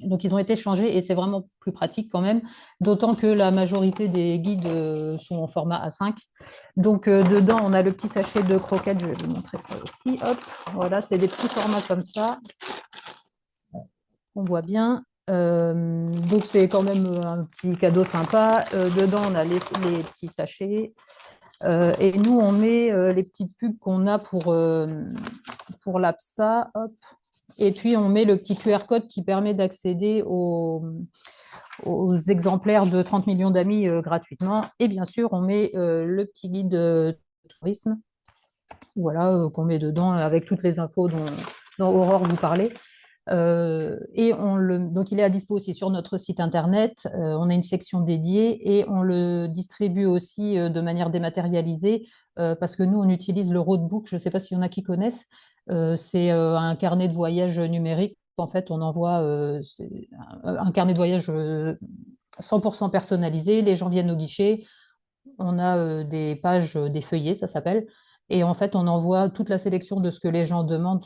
Donc, ils ont été changés et c'est vraiment plus pratique quand même. D'autant que la majorité des guides sont en format A5. Donc, dedans, on a le petit sachet de croquettes. Je vais vous montrer ça aussi. Hop, voilà, c'est des petits formats comme ça. On voit bien. Donc, c'est quand même un petit cadeau sympa. Dedans, on a les petits sachets. Et nous, on met les petites pubs qu'on a pour l'APSA. Hop. Et puis, on met le petit QR code qui permet d'accéder aux exemplaires de 30 millions d'amis gratuitement. Et bien sûr, on met le petit guide de tourisme, voilà, qu'on met dedans avec toutes les infos dont Aurore vous parlait. Donc il est à dispo aussi sur notre site internet. On a une section dédiée et on le distribue aussi de manière dématérialisée parce que nous, on utilise le roadbook. Je ne sais pas s'il y en a qui connaissent. C'est un carnet de voyage numérique. En fait, on envoie un carnet de voyage 100% personnalisé. Les gens viennent au guichet. On a des pages, des feuillets, ça s'appelle. Et en fait, on envoie toute la sélection de ce que les gens demandent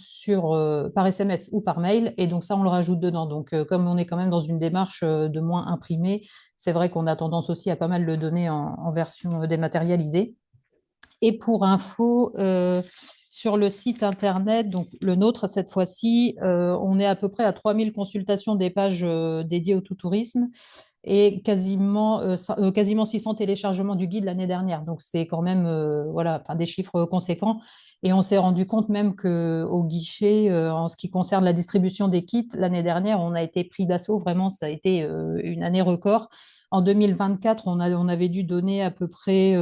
par SMS ou par mail. Et donc ça, on le rajoute dedans. Donc comme on est quand même dans une démarche de moins imprimé, c'est vrai qu'on a tendance aussi à pas mal le donner en version dématérialisée. Et pour info, sur le site internet, donc le nôtre cette fois-ci, on est à peu près à 3000 consultations des pages dédiées au tout tourisme et quasiment 600 téléchargements du guide l'année dernière. Donc c'est quand même voilà, enfin, des chiffres conséquents. Et on s'est rendu compte même qu'au guichet, en ce qui concerne la distribution des kits, l'année dernière, on a été pris d'assaut. Vraiment, ça a été une année record. En 2024, on avait dû donner à peu près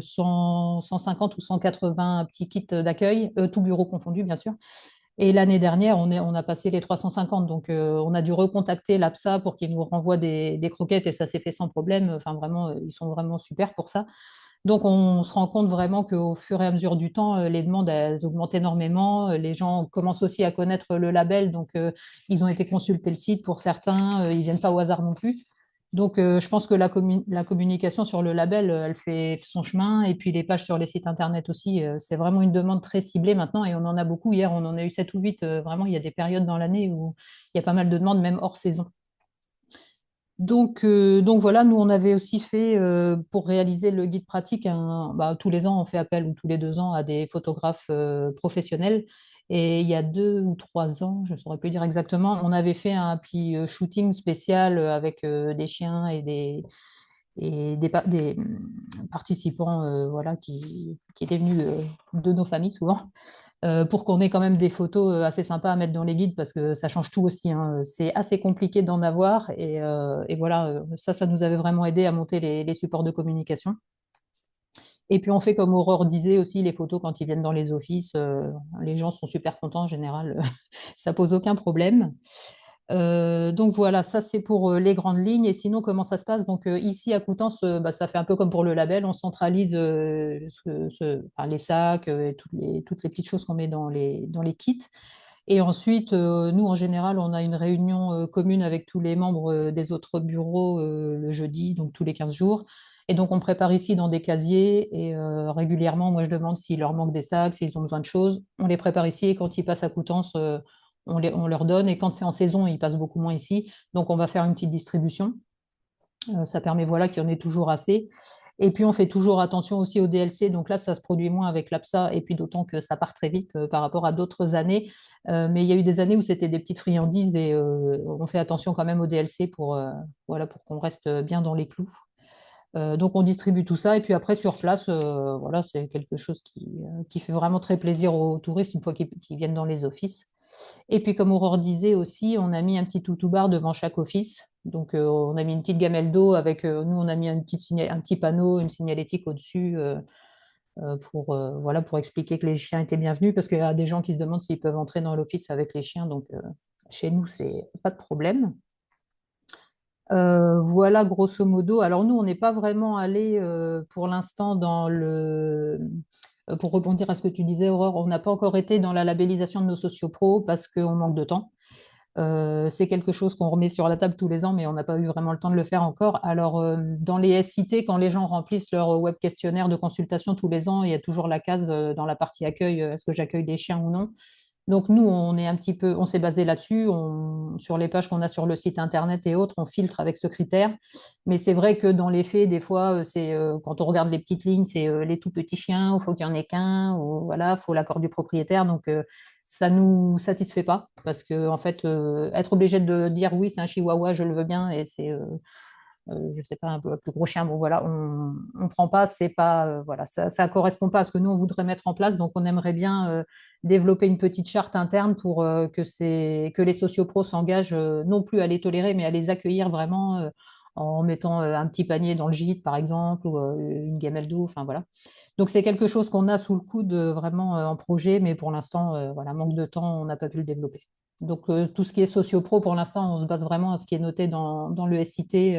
150 ou 180 petits kits d'accueil, tout bureau confondu, bien sûr. Et l'année dernière, on a passé les 350. Donc, on a dû recontacter l'APSA pour qu'ils nous renvoient des croquettes et ça s'est fait sans problème. Enfin, vraiment, ils sont vraiment super pour ça. Donc, on se rend compte vraiment qu'au fur et à mesure du temps, les demandes, elles augmentent énormément. Les gens commencent aussi à connaître le label. Donc, ils ont été consulter le site pour certains. Ils viennent pas au hasard non plus. Donc, je pense que la communication sur le label, elle fait son chemin. Et puis, les pages sur les sites internet aussi, c'est vraiment une demande très ciblée maintenant. Et on en a beaucoup. Hier, on en a eu 7 ou 8. Vraiment, il y a des périodes dans l'année où il y a pas mal de demandes, même hors saison. Donc voilà, nous on avait aussi fait pour réaliser le guide pratique, tous les ans on fait appel ou tous les 2 ans à des photographes professionnels. Et il y a 2 ou 3 ans, je ne saurais plus dire exactement, on avait fait un petit shooting spécial avec des chiens et des participants voilà, qui étaient venus de nos familles souvent pour qu'on ait quand même des photos assez sympas à mettre dans les guides parce que ça change tout aussi, hein. C'est assez compliqué d'en avoir et voilà, ça nous avait vraiment aidé à monter les supports de communication. Et puis on fait comme Aurore disait aussi, les photos quand ils viennent dans les offices, les gens sont super contents en général, ça pose aucun problème. Donc voilà, ça c'est pour les grandes lignes. Et sinon, comment ça se passe? Donc ici à Coutances, ça fait un peu comme pour le label, on centralise enfin, les sacs et toutes les petites choses qu'on met dans les kits. Et ensuite, nous en général, on a une réunion commune avec tous les membres des autres bureaux le jeudi, donc tous les 15 jours. Et donc on prépare ici dans des casiers et régulièrement, moi je demande s'il leur manque des sacs, s'ils ont besoin de choses. On les prépare ici et quand ils passent à Coutances, on leur donne. Et quand c'est en saison, ils passent beaucoup moins ici. Donc, on va faire une petite distribution. Ça permet voilà, qu'il y en ait toujours assez. Et puis, on fait toujours attention aussi au DLC. Donc là, ça se produit moins avec l'APSA. Et puis, d'autant que ça part très vite par rapport à d'autres années. Mais il y a eu des années où c'était des petites friandises et on fait attention quand même au DLC voilà, pour qu'on reste bien dans les clous. Donc, on distribue tout ça. Et puis après, sur place, voilà, c'est quelque chose qui fait vraiment très plaisir aux touristes une fois qu'ils viennent dans les offices. Et puis, comme Aurore disait aussi, on a mis un petit toutou-bar devant chaque office. Donc, on a mis une petite gamelle d'eau avec, nous, on a mis un petit panneau, une signalétique au-dessus voilà, pour expliquer que les chiens étaient bienvenus parce qu'il y a des gens qui se demandent s'ils peuvent entrer dans l'office avec les chiens. Donc, chez nous, c'est pas de problème. Voilà, grosso modo. Alors nous, on n'est pas vraiment allé pour l'instant pour rebondir à ce que tu disais, Aurore, on n'a pas encore été dans la labellisation de nos sociopros parce qu'on manque de temps. C'est quelque chose qu'on remet sur la table tous les ans, mais on n'a pas eu vraiment le temps de le faire encore. Alors, dans les SIT, quand les gens remplissent leur web questionnaire de consultation tous les ans, il y a toujours la case dans la partie accueil, est-ce que j'accueille des chiens ou non? Donc nous, on s'est basé là-dessus. Sur les pages qu'on a sur le site internet et autres, on filtre avec ce critère. Mais c'est vrai que dans les faits, des fois, quand on regarde les petites lignes, c'est les tout petits chiens, il faut qu'il y en ait qu'un, ou voilà, faut l'accord du propriétaire. Donc ça nous satisfait pas parce que en fait, être obligé de dire oui, c'est un chihuahua, je le veux bien, et c'est je sais pas, un peu plus gros chien, bon voilà, on prend pas, c'est pas, voilà, ça correspond pas à ce que nous on voudrait mettre en place, donc on aimerait bien développer une petite charte interne pour que les sociopros s'engagent non plus à les tolérer, mais à les accueillir vraiment en mettant un petit panier dans le gîte, par exemple, ou une gamelle d'eau, enfin voilà. Donc c'est quelque chose qu'on a sous le coude vraiment en projet, mais pour l'instant, voilà, manque de temps, on n'a pas pu le développer. Donc tout ce qui est socio-pro, pour l'instant, on se base vraiment à ce qui est noté dans le SIT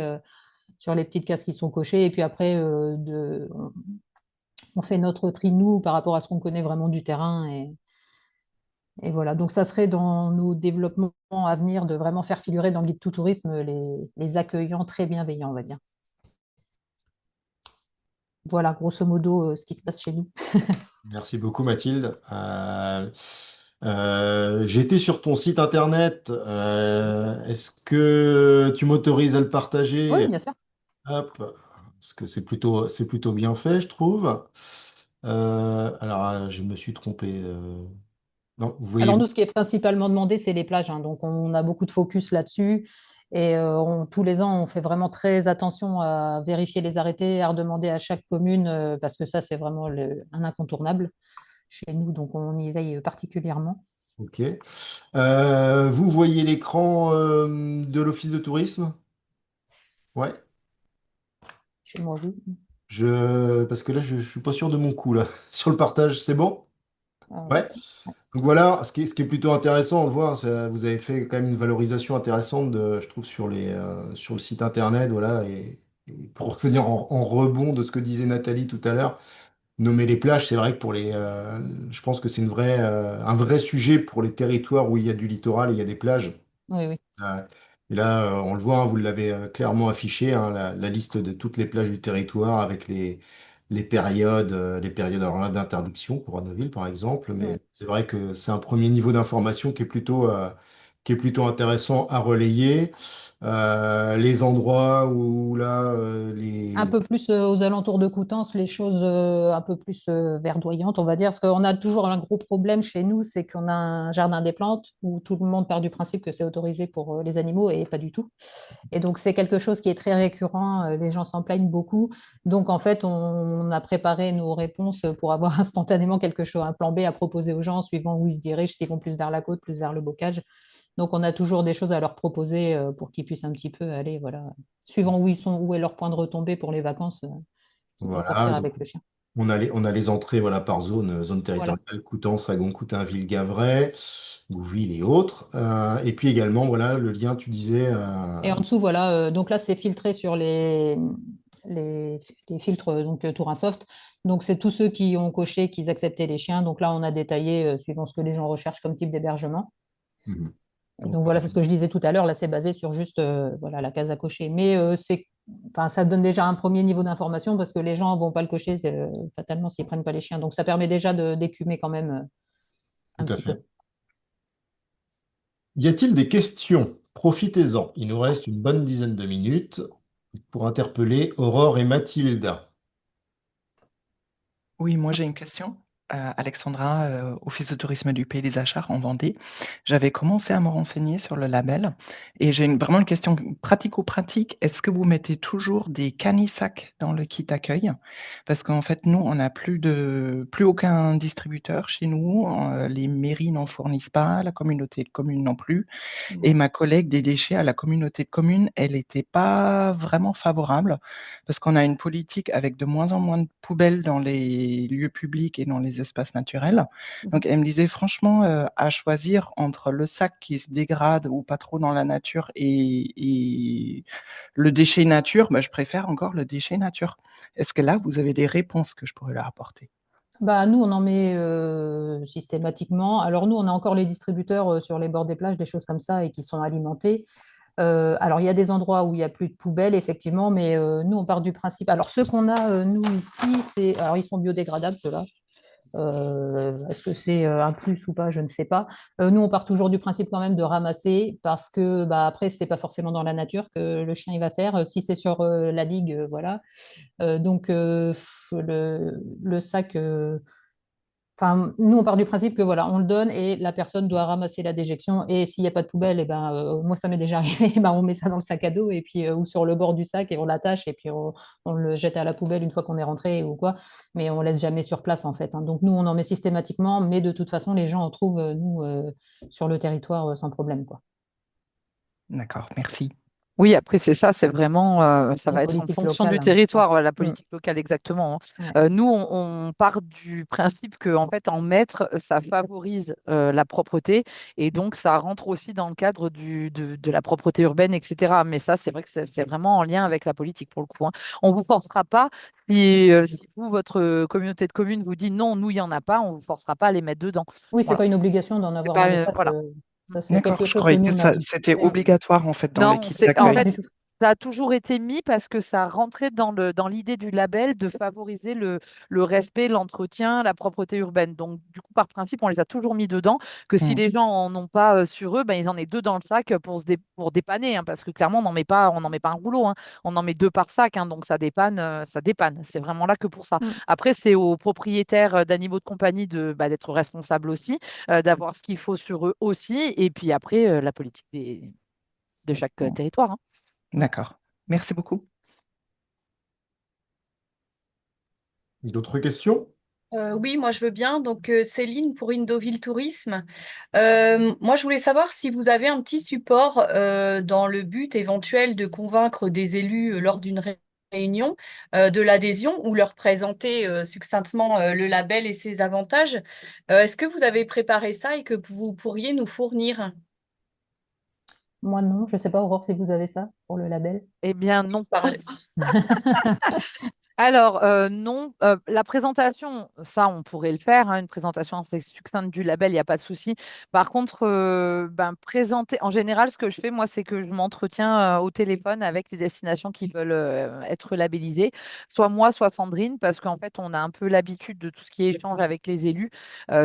sur les petites cases qui sont cochées. Et puis après, on fait notre tri, nous, par rapport à ce qu'on connaît vraiment du terrain. Et voilà. Donc, ça serait dans nos développements à venir de vraiment faire figurer dans le guide tout tourisme les accueillants très bienveillants, on va dire. Voilà, grosso modo, ce qui se passe chez nous. Merci beaucoup, Mathilde. J'étais sur ton site internet. Est-ce que tu m'autorises à le Oui, partager? bien sûr. Hop, parce que c'est plutôt bien fait, je trouve. Alors, je me suis trompé. Non, vous voyez Alors, bien. nous, ce qui est principalement demandé, c'est les plages, hein. Donc, on a beaucoup de focus là-dessus. Et tous les ans, on fait vraiment très attention à vérifier les arrêtés, à redemander à chaque commune, parce que ça, c'est vraiment un incontournable chez nous. Donc, on y veille particulièrement. Ok. Vous voyez l'écran de l'Office de tourisme? Ouais. Chez moi, oui. Parce que là, je suis pas sûr de mon coup là. Sur le partage, c'est bon? Ouais. Ouais. Donc voilà, ce qui est plutôt intéressant, on le voit, vous avez fait quand même une valorisation intéressante, je trouve, sur le site internet, voilà, et pour revenir en rebond de ce que disait Nathalie tout à l'heure, nommer les plages, c'est vrai que je pense que c'est un vrai sujet pour les territoires où il y a du littoral et il y a des plages. Oui, oui. Et là, on le voit, hein, vous l'avez clairement affiché, hein, la liste de toutes les plages du territoire avec les périodes alors là, d'interdiction pour Anneville, par exemple. Mm. Mais c'est vrai que c'est un premier niveau d'information qui est plutôt intéressant à relayer. Les endroits où là, Un peu plus aux alentours de Coutances, les choses un peu plus verdoyantes, on va dire, parce qu'on a toujours un gros problème chez nous, c'est qu'on a un jardin des plantes où tout le monde part du principe que c'est autorisé pour les animaux et pas du tout. Et donc c'est quelque chose qui est très récurrent, les gens s'en plaignent beaucoup. Donc en fait, on a préparé nos réponses pour avoir instantanément quelque chose, un plan B à proposer aux gens, suivant où ils se dirigent, s'ils vont plus vers la côte, plus vers le bocage. Donc, on a toujours des choses à leur proposer pour qu'ils puissent un petit peu aller, voilà, suivant où ils sont, où est leur point de retombée pour les vacances, qu'ils puissent sortir voilà, donc avec le chien. on a les entrées voilà, par zone Voilà. territoriale, Coutances, Sagon, Coutainville, Gavray, Gouville et autres. Et puis également, voilà, le lien, tu disais, Et en dessous, voilà, donc là, c'est filtré sur les, les filtres Tourin Soft. Donc, c'est tous ceux qui ont coché qu'ils acceptaient les chiens. Donc là, on a détaillé suivant ce que les gens recherchent comme type d'hébergement. mhm. Donc, Donc voilà, c'est ce que je disais tout à l'heure. Là, c'est basé sur juste voilà, la case à cocher. Mais enfin, ça donne déjà un premier niveau d'information parce que les gens ne vont pas le cocher fatalement s'ils ne prennent pas les chiens. Donc ça permet déjà d'écumer quand même un tout à petit peu. fait. Y a-t-il des questions? Profitez-en. Il nous reste une bonne dizaine de minutes pour interpeller Aurore et Mathilda. Oui, moi j'ai une question. Alexandra, Office de tourisme du Pays des Achats en Vendée. J'avais commencé à me renseigner sur le label et j'ai vraiment une question pratico-pratique. Est-ce que vous mettez toujours des canissacs dans le kit accueil? Parce qu'en fait, nous, on n'a plus aucun distributeur chez nous. Les mairies n'en fournissent pas, la communauté de communes non plus. Et ma collègue des déchets à la communauté de communes, elle n'était pas vraiment favorable parce qu'on a une politique avec de moins en moins de poubelles dans les lieux publics et dans les espaces naturels. Donc, elle me disait franchement, à choisir entre le sac qui se dégrade ou pas trop dans la nature et le déchet nature, bah, je préfère encore le déchet nature. Est-ce que là, vous avez des réponses que je pourrais leur apporter? Bah, nous, on en met systématiquement. Alors nous, on a encore les distributeurs sur les bords des plages, des choses comme ça, et qui sont alimentés. Alors, il y a des endroits où il n'y a plus de poubelles, effectivement, mais nous, on part du principe. Alors, ceux qu'on a, nous, ici, alors, ils sont biodégradables, ceux-là. Est-ce que c'est un plus ou pas? Je ne sais pas. Nous, on part toujours du principe quand même de ramasser parce que bah, après, c'est pas forcément dans la nature que le chien il va faire. Si c'est sur la digue, voilà. Donc, le sac. Enfin, nous, on part du principe que voilà, on le donne et la personne doit ramasser la déjection. Et s'il n'y a pas de poubelle, et ben, moi, ça m'est déjà arrivé, ben, on met ça dans le sac à dos et puis ou sur le bord du sac et on l'attache et puis on le jette à la poubelle une fois qu'on est rentré ou quoi. Mais on laisse jamais sur place en fait, hein. Donc nous, on en met systématiquement, mais de toute façon, les gens en trouvent nous sur le territoire sans problème, quoi. D'accord, merci. Oui, après, c'est ça, c'est vraiment, ça La va être en politique fonction locale, du hein. Ouais. territoire, ouais, la Mm. politique locale, exactement, hein. Ouais. Nous, on part du principe que, en fait, en maître, ça favorise la propreté et donc ça rentre aussi dans le cadre de la propreté urbaine, etc. Mais ça, c'est vrai que c'est vraiment en lien avec la politique pour le coup, hein. On ne vous forcera pas, si vous, votre communauté de communes vous dit non, nous, il n'y en a pas, on ne vous forcera pas à les mettre dedans. Oui, c'est Voilà. pas une obligation d'en C'est avoir dans pas, le sac. voilà. Ça, c'est D'accord, quelque je chose que croyais nous, que on a c'était fait, hein. obligatoire en fait dans les Non, kits en Non, d'accueil. pas fait, du tout. ça a toujours été mis parce que ça rentrait dans l'idée du label de favoriser le respect, l'entretien, la propreté urbaine. Donc, du coup, par principe, on les a toujours mis dedans, que si Hmm. les gens en ont pas sur eux, ben, ils en aient deux dans le sac pour dépanner, hein, parce que clairement, on n'en met pas un rouleau, hein. On en met deux par sac, hein, donc ça dépanne, ça dépanne. C'est vraiment là que pour ça. Mm. Après, c'est aux propriétaires d'animaux de compagnie d'être responsables aussi, d'avoir ce qu'il faut sur eux aussi, et puis après, la politique de chaque territoire, hein. D'accord. Merci beaucoup. D'autres questions? Oui, moi je veux bien. Donc Céline pour Indoville Tourisme. Moi je voulais savoir si vous avez un petit support dans le but éventuel de convaincre des élus lors d'une réunion de l'adhésion ou leur présenter succinctement le label et ses avantages. Est-ce que vous avez préparé ça et que vous pourriez nous fournir? Moi, non, je ne sais pas, Aurore, si vous avez ça pour le label. Eh bien, non. Pardon. Alors, non, la présentation, ça, on pourrait le faire, hein, une présentation assez succincte du label, il n'y a pas de souci. Par contre, ben, présenter, en général, ce que je fais, moi, c'est que je m'entretiens au téléphone avec les destinations qui veulent être labellisées, soit moi, soit Sandrine, parce qu'en fait, on a un peu l'habitude de tout ce qui est échange avec les élus,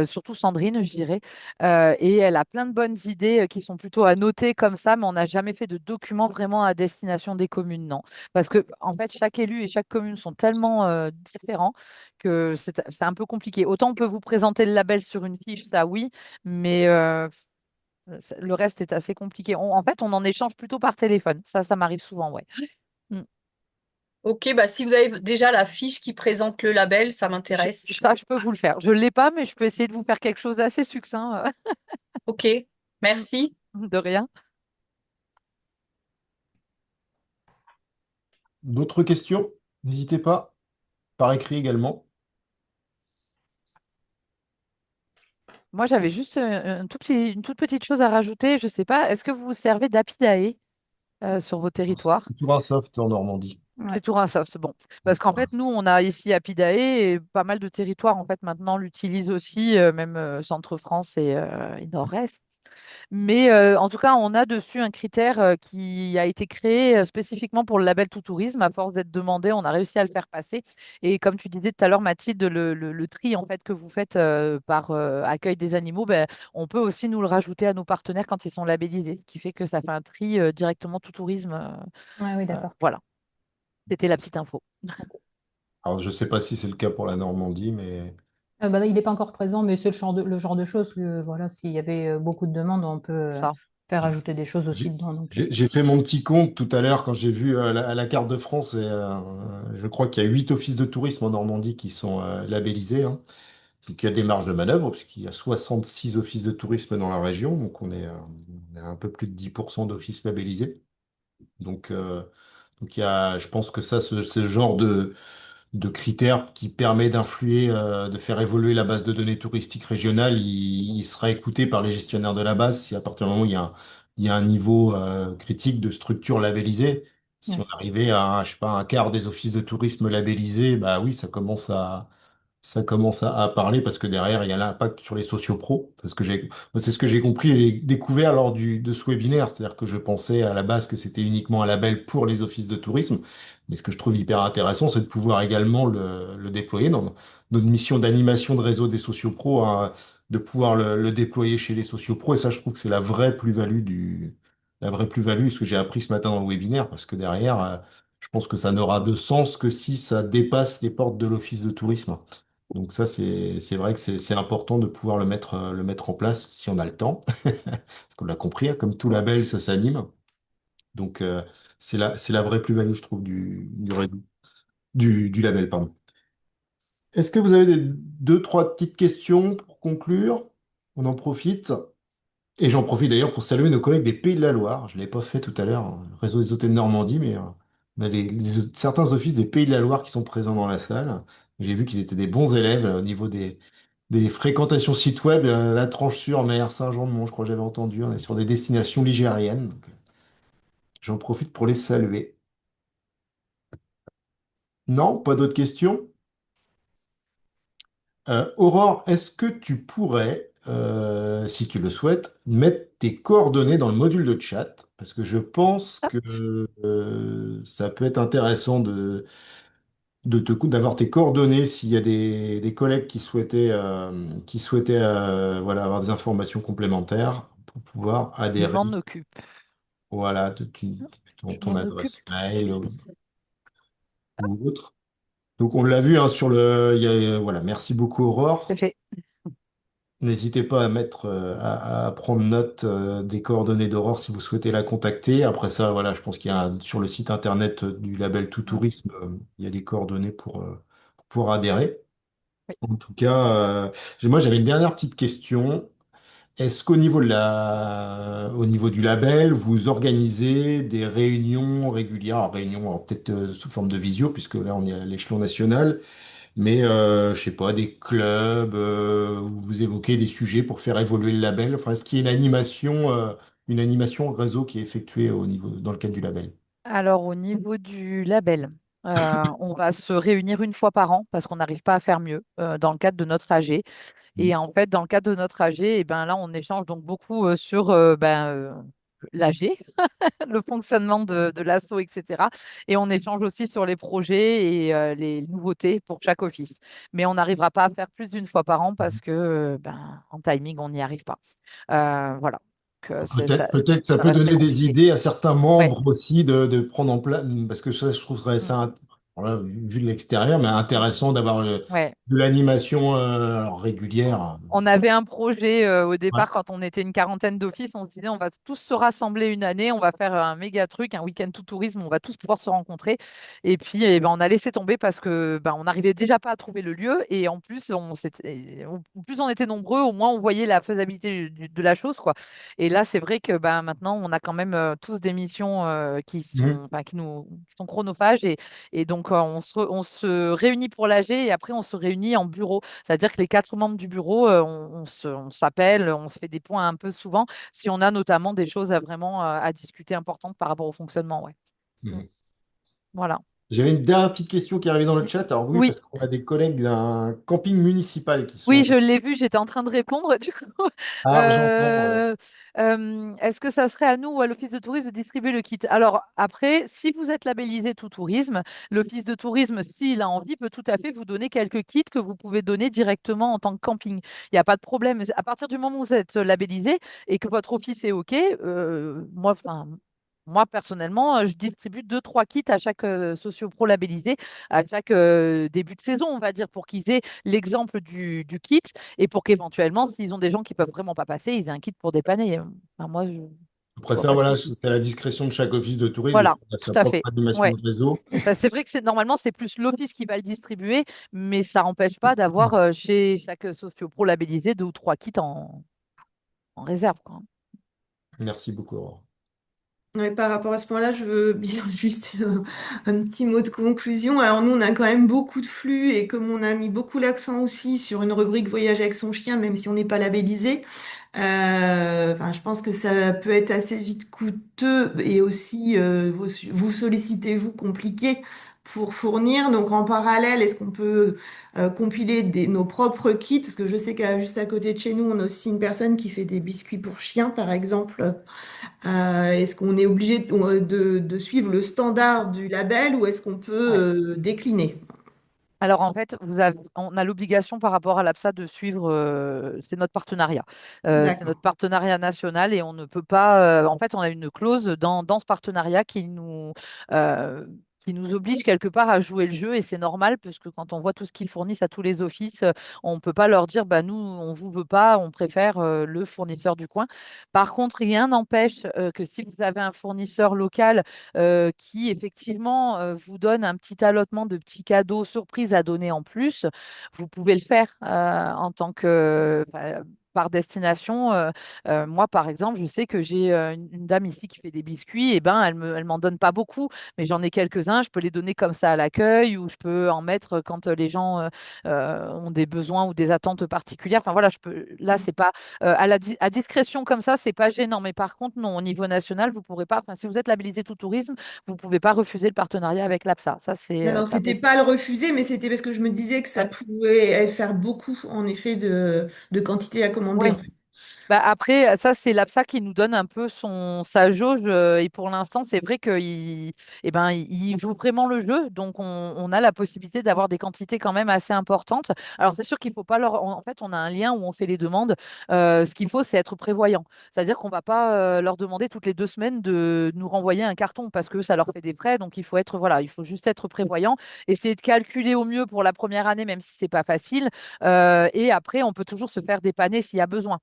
surtout Sandrine, je dirais. Et elle a plein de bonnes idées qui sont plutôt à noter comme ça, mais on n'a jamais fait de document vraiment à destination des communes, non. Parce que, en fait, chaque élu et chaque commune sont tellement différents que c'est un peu compliqué. Autant on peut vous présenter le label sur une fiche, ça oui, mais le reste est assez compliqué. En fait, on en échange plutôt par téléphone. Ça m'arrive souvent, ouais. Mm. Ok, bah si vous avez déjà la fiche qui présente le label, ça m'intéresse. Ça, je peux vous le faire. Je ne l'ai pas, mais je peux essayer de vous faire quelque chose d'assez succinct. Ok, Mm. merci. De rien. D'autres questions? N'hésitez pas, par écrit également. Moi, j'avais juste une toute petite chose à rajouter. Je ne sais pas, est-ce que vous vous servez d'Apidae sur vos territoires? C'est tout un soft en Normandie. C'est Ouais. tout un soft, bon. Parce qu'en fait, nous, on a ici Apidae et pas mal de territoires, en fait, maintenant l'utilisent aussi, même Centre-France et Nord-Est. Mais en tout cas, on a dessus un critère qui a été créé spécifiquement pour le label Tout Tourisme. À force d'être demandé, on a réussi à le faire passer. Et comme tu disais tout à l'heure, Mathilde, le tri en fait que vous faites par accueil des animaux, ben, on peut aussi nous le rajouter à nos partenaires quand ils sont labellisés, ce qui fait que ça fait un tri directement Tout Tourisme. Ouais, oui, d'accord. Voilà, c'était la petite info. Alors, je ne sais pas si c'est le cas pour la Normandie, mais Bah, il n'est pas encore présent, mais c'est le genre de choses que, voilà, s'il y avait beaucoup de demandes, on peut Ça. faire ajouter des choses aussi j'ai dedans. Donc, j'ai fait mon petit compte tout à l'heure quand j'ai vu la carte de France. Et, je crois qu'il y a 8 offices de tourisme en Normandie qui sont labellisés, hein. Donc, il y a des marges de manœuvre, puisqu'il y a 66 offices de tourisme dans la région. Donc, on est à un peu plus de 10% d'offices labellisés. Donc, je pense que ça, c'est le genre de critères qui permet d'influer, de faire évoluer la base de données touristique régionale. Il sera écouté par les gestionnaires de la base si à partir du moment où il y a un niveau critique de structure labellisée. Si on ouais. arrivait à, je sais pas, un quart des offices de tourisme labellisés, bah oui, ça commence à parler parce que derrière, il y a l'impact sur les sociopros. C'est ce que j'ai compris et découvert lors de ce webinaire. C'est-à-dire que je pensais à la base que c'était uniquement un label pour les offices de tourisme. Mais ce que je trouve hyper intéressant, c'est de pouvoir également le déployer dans notre mission d'animation de réseau des sociopros, hein, de pouvoir le déployer chez les sociopros. Et ça, je trouve que c'est la vraie plus-value, ce que j'ai appris ce matin dans le webinaire, parce que derrière, je pense que ça n'aura de sens que si ça dépasse les portes de l'office de tourisme. Donc ça, c'est vrai que c'est important de pouvoir le mettre en place si on a le temps. Parce qu'on l'a compris, hein, comme tout label, ça s'anime. Donc c'est la vraie plus-value, je trouve, du label, pardon. Est-ce que vous avez deux, trois petites questions pour conclure? On en profite. Et j'en profite d'ailleurs pour saluer nos collègues des Pays de la Loire. Je ne l'ai pas fait tout à l'heure, hein, le réseau des hôtels de Normandie, mais on a certains offices des Pays de la Loire qui sont présents dans la salle. J'ai vu qu'ils étaient des bons élèves au niveau des fréquentations sites web. La Tranche-sur-Mer, Saint-Jean-de-Mont, je crois que j'avais entendu. On est sur des destinations ligériennes. Donc, j'en profite pour les saluer. Non, pas d'autres questions? Aurore, est-ce que tu pourrais, si tu le souhaites, mettre tes coordonnées dans le module de chat? Parce que je pense que ça peut être intéressant d'avoir tes coordonnées s'il y a des collègues qui souhaitaient voilà, avoir des informations complémentaires pour pouvoir Je adhérer. m'en occupe. Voilà, ton, Je ton m'en occupe adresse tout de mail suite. ou autre. Donc on l'a vu, hein, voilà, merci beaucoup C'est Aurore. fait. N'hésitez pas à à prendre note des coordonnées d'Aurore si vous souhaitez la contacter. Après ça, voilà, je pense qu'il y a sur le site internet du label Tout Mm. Tourisme, il y a des coordonnées pour pouvoir adhérer. Oui. En tout cas, moi j'avais une dernière petite question. Est-ce qu'au niveau au niveau du label, vous organisez des réunions régulières, alors réunions alors peut-être sous forme de visio, puisque là on est à l'échelon national, mais je sais pas, des clubs, où vous évoquez des sujets pour faire évoluer le label. Enfin, est-ce qu'il y a une animation réseau qui est effectuée au niveau, dans le cadre du label? Alors, au niveau du label, on va se réunir une fois par an parce qu'on n'arrive pas à faire mieux dans le cadre de notre AG. Et en fait, dans le cadre de notre AG, et ben là, on échange donc beaucoup sur l'AG, le fonctionnement de l'asso, etc. Et on échange aussi sur les projets et les nouveautés pour chaque office. Mais on n'arrivera pas à faire plus d'une fois par an parce que en timing, on n'y arrive pas. Voilà. Peut-être ça Ça peut reste très donner des compliqué. idées à certains Ouais, membres aussi de prendre en place, parce que ça, je trouverais mm, ça, voilà, vu de l'extérieur, mais intéressant d'avoir ouais. de l'animation alors régulière. On avait un projet au Ouais. départ, quand on était une quarantaine d'offices, on se disait on va tous se rassembler une année, on va faire un méga truc, un week-end tout tourisme, on va tous pouvoir se rencontrer. Et puis eh ben, on a laissé tomber parce que on n'arrivait déjà pas à trouver le lieu et en plus plus on était nombreux, au moins on voyait la faisabilité de la chose quoi. Et là c'est vrai que maintenant on a quand même tous des missions Mhm. qui sont chronophages et donc on se réunit pour l'AG et après on se réunit en bureau. C'est-à-dire que les quatre membres du bureau, on s'appelle, on se fait des points un peu souvent, si on a notamment des choses à vraiment à discuter importantes par rapport au fonctionnement. Ouais. Mm. Mhm. Voilà. J'avais une dernière petite question qui est arrivée dans le chat. Alors oui, Oui, parce qu'on a des collègues d'un camping municipal qui oui, sont je l'ai vu, j'étais en train de répondre. Du coup, à Argentan. Ouais. Euh, est-ce que ça serait à nous ou à l'Office de tourisme de distribuer le kit? Alors, après, si vous êtes labellisé tout tourisme, l'Office de tourisme, s'il a envie, peut tout à fait vous donner quelques kits que vous pouvez donner directement en tant que camping. Il n'y a pas de problème. À partir du moment où vous êtes labellisé et que votre office est OK, moi, personnellement, je distribue deux, trois kits à chaque socio-pro labellisé, à chaque début de saison, on va dire, pour qu'ils aient l'exemple du kit et pour qu'éventuellement, s'ils ont des gens qui peuvent vraiment pas passer, ils aient un kit pour dépanner. Enfin, moi, je Après vois ça, pas de voilà, souci. c'est à la discrétion de chaque office de tourisme de Voilà, faire tout sa à propre fait. animation Ouais. de réseau. C'est vrai que normalement, c'est plus l'office qui va le distribuer, mais ça n'empêche pas d'avoir chez chaque socio-pro labellisé deux ou trois kits en réserve, quoi. Merci beaucoup, Aurore. Ouais, par rapport à ce point-là, je veux bien juste un petit mot de conclusion. Alors nous, on a quand même beaucoup de flux et comme on a mis beaucoup l'accent aussi sur une rubrique voyage avec son chien, même si on n'est pas labellisé, enfin, je pense que ça peut être assez vite coûteux et aussi vous sollicitez, vous, compliqué pour fournir. Donc en parallèle, est-ce qu'on peut compiler nos propres kits? Parce que je sais qu'à juste à côté de chez nous, on a aussi une personne qui fait des biscuits pour chiens, par exemple. Est-ce qu'on est obligé de suivre le standard du label ou est-ce qu'on peut Ouais. décliner? Alors en fait, on a l'obligation par rapport à l'APSA de suivre, c'est notre partenariat. C'est D'accord. notre partenariat national et on ne peut pas, en fait, on a une clause dans ce partenariat euh, qui nous oblige quelque part à jouer le jeu et c'est normal parce que quand on voit tout ce qu'ils fournissent à tous les offices, on ne peut pas leur dire, bah, nous, on ne vous veut pas, on préfère le fournisseur du coin. Par contre, rien n'empêche que si vous avez un fournisseur local qui effectivement vous donne un petit allotement de petits cadeaux surprises à donner en plus, vous pouvez le faire en tant que par destination. Moi, par exemple, je sais que j'ai une dame ici qui fait des biscuits, et ben, elle m'en donne pas beaucoup, mais j'en ai quelques-uns. Je peux les donner comme ça à l'accueil ou je peux en mettre quand les gens ont des besoins ou des attentes particulières. Enfin voilà, je peux. Là, c'est pas à discrétion comme ça, c'est pas gênant. Mais par contre, non, au niveau national, vous pourrez pas. Enfin, si vous êtes labellisé tout tourisme, vous pouvez pas refuser le partenariat avec l'APSA. Ça, c'est Alors, pas c'était possible. pas le refuser, mais c'était parce que je me disais que ça pouvait faire beaucoup, en effet, de quantité à commander, en Oui. fait. Bah après, ça, c'est l'APSA qui nous donne un peu sa jauge. Et pour l'instant, c'est vrai qu'il joue vraiment le jeu. Donc, on a la possibilité d'avoir des quantités quand même assez importantes. Alors, c'est sûr qu'il faut pas en fait, on a un lien où on fait les demandes. Ce qu'il faut, c'est être prévoyant. C'est-à-dire qu'on va pas leur demander toutes les 2 semaines de nous renvoyer un carton parce que ça leur fait des frais. Donc, voilà, il faut juste être prévoyant. Essayer de calculer au mieux pour la première année, même si c'est pas facile. Et après, on peut toujours se faire dépanner s'il y a besoin.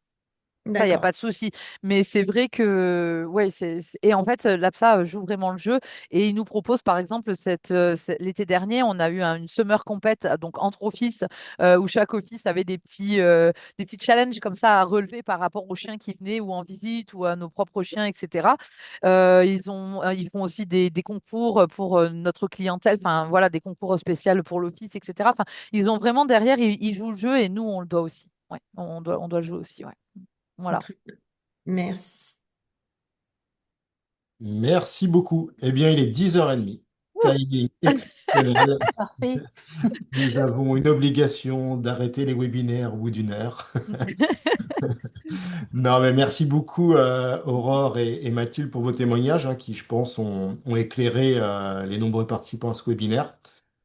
Ça, il n'y a D'accord. pas de souci. Mais c'est vrai que, ouais, et en fait, l'APSA joue vraiment le jeu et il nous propose, par exemple, l'été dernier, on a eu une summer compète, donc entre offices, où chaque office avait des petits challenges comme ça à relever par rapport aux chiens qui venaient ou en visite ou à nos propres chiens, etc. Ils font aussi des concours pour notre clientèle, enfin, voilà, des concours spéciaux pour l'office, etc. Enfin, ils ont vraiment derrière, ils jouent le jeu et nous, on le doit aussi. Ouais, on doit le jouer aussi, ouais. Voilà. Très bien. Merci. Merci beaucoup. Eh bien, il est 10h30. Ouh. Timing exceptionnel. Parfait. Nous avons une obligation d'arrêter les webinaires au bout d'une heure. Non, mais merci beaucoup, Aurore et Mathilde, pour vos témoignages, hein, qui, je pense, ont éclairé les nombreux participants à ce webinaire.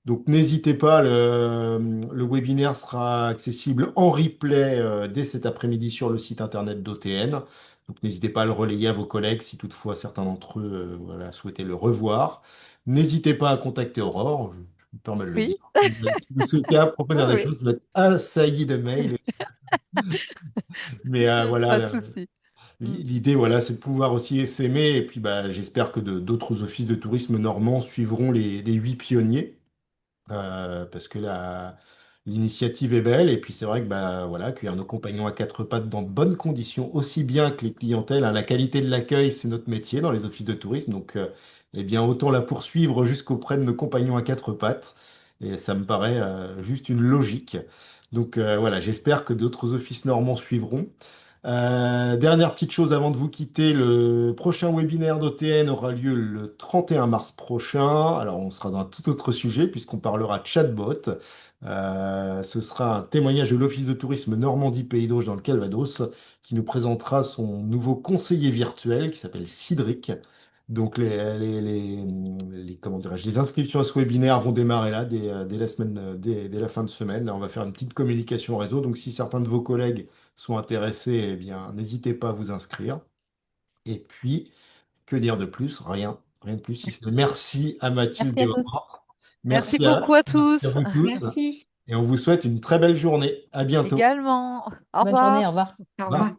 Donc, n'hésitez pas, le webinaire sera accessible en replay dès cet après-midi sur le site internet d'OTN. Donc, n'hésitez pas à le relayer à vos collègues si toutefois certains d'entre eux voilà, souhaitaient le revoir. N'hésitez pas à contacter Aurore, je me permets de le Oui, dire. Si vous souhaitez oui, approfondir des oui, choses, vous êtes assailli de mails. Mais voilà, pas de souci. Mm. l'idée, voilà, c'est de pouvoir aussi s'aimer. Et puis, bah, j'espère que d'autres offices de tourisme normands suivront les 8 pionniers, parce que l'initiative est belle. Et puis, c'est vrai que, bah, voilà, accueillir nos compagnons à quatre pattes dans de bonnes conditions, aussi bien que les clientèles, hein. La qualité de l'accueil, c'est notre métier dans les offices de tourisme. Donc, eh bien, autant la poursuivre jusqu'auprès de nos compagnons à quatre pattes. Et ça me paraît juste une logique. Donc, voilà, j'espère que d'autres offices normands suivront. Dernière petite chose avant de vous quitter, le prochain webinaire d'OTN aura lieu le 31 mars prochain. Alors, on sera dans un tout autre sujet puisqu'on parlera chatbot. Ce sera un témoignage de l'Office de tourisme Normandie-Pays d'Auge dans le Calvados qui nous présentera son nouveau conseiller virtuel qui s'appelle Cydric. Donc, comment dirais-je, les inscriptions à ce webinaire vont démarrer là dès la semaine, dès la fin de semaine. Là, on va faire une petite communication réseau. Donc, si certains de vos collègues sont intéressés, eh bien, n'hésitez pas à vous inscrire. Et puis, que dire de plus? Rien, rien de plus. Si ce n'est merci à Mathilde Merci et à tous. Aurore. Merci Merci beaucoup à à tous. vous tous. Merci. Et on vous souhaite une très belle journée. À bientôt. Également. Au Bonne journée, au revoir. revoir. Au Au revoir. revoir.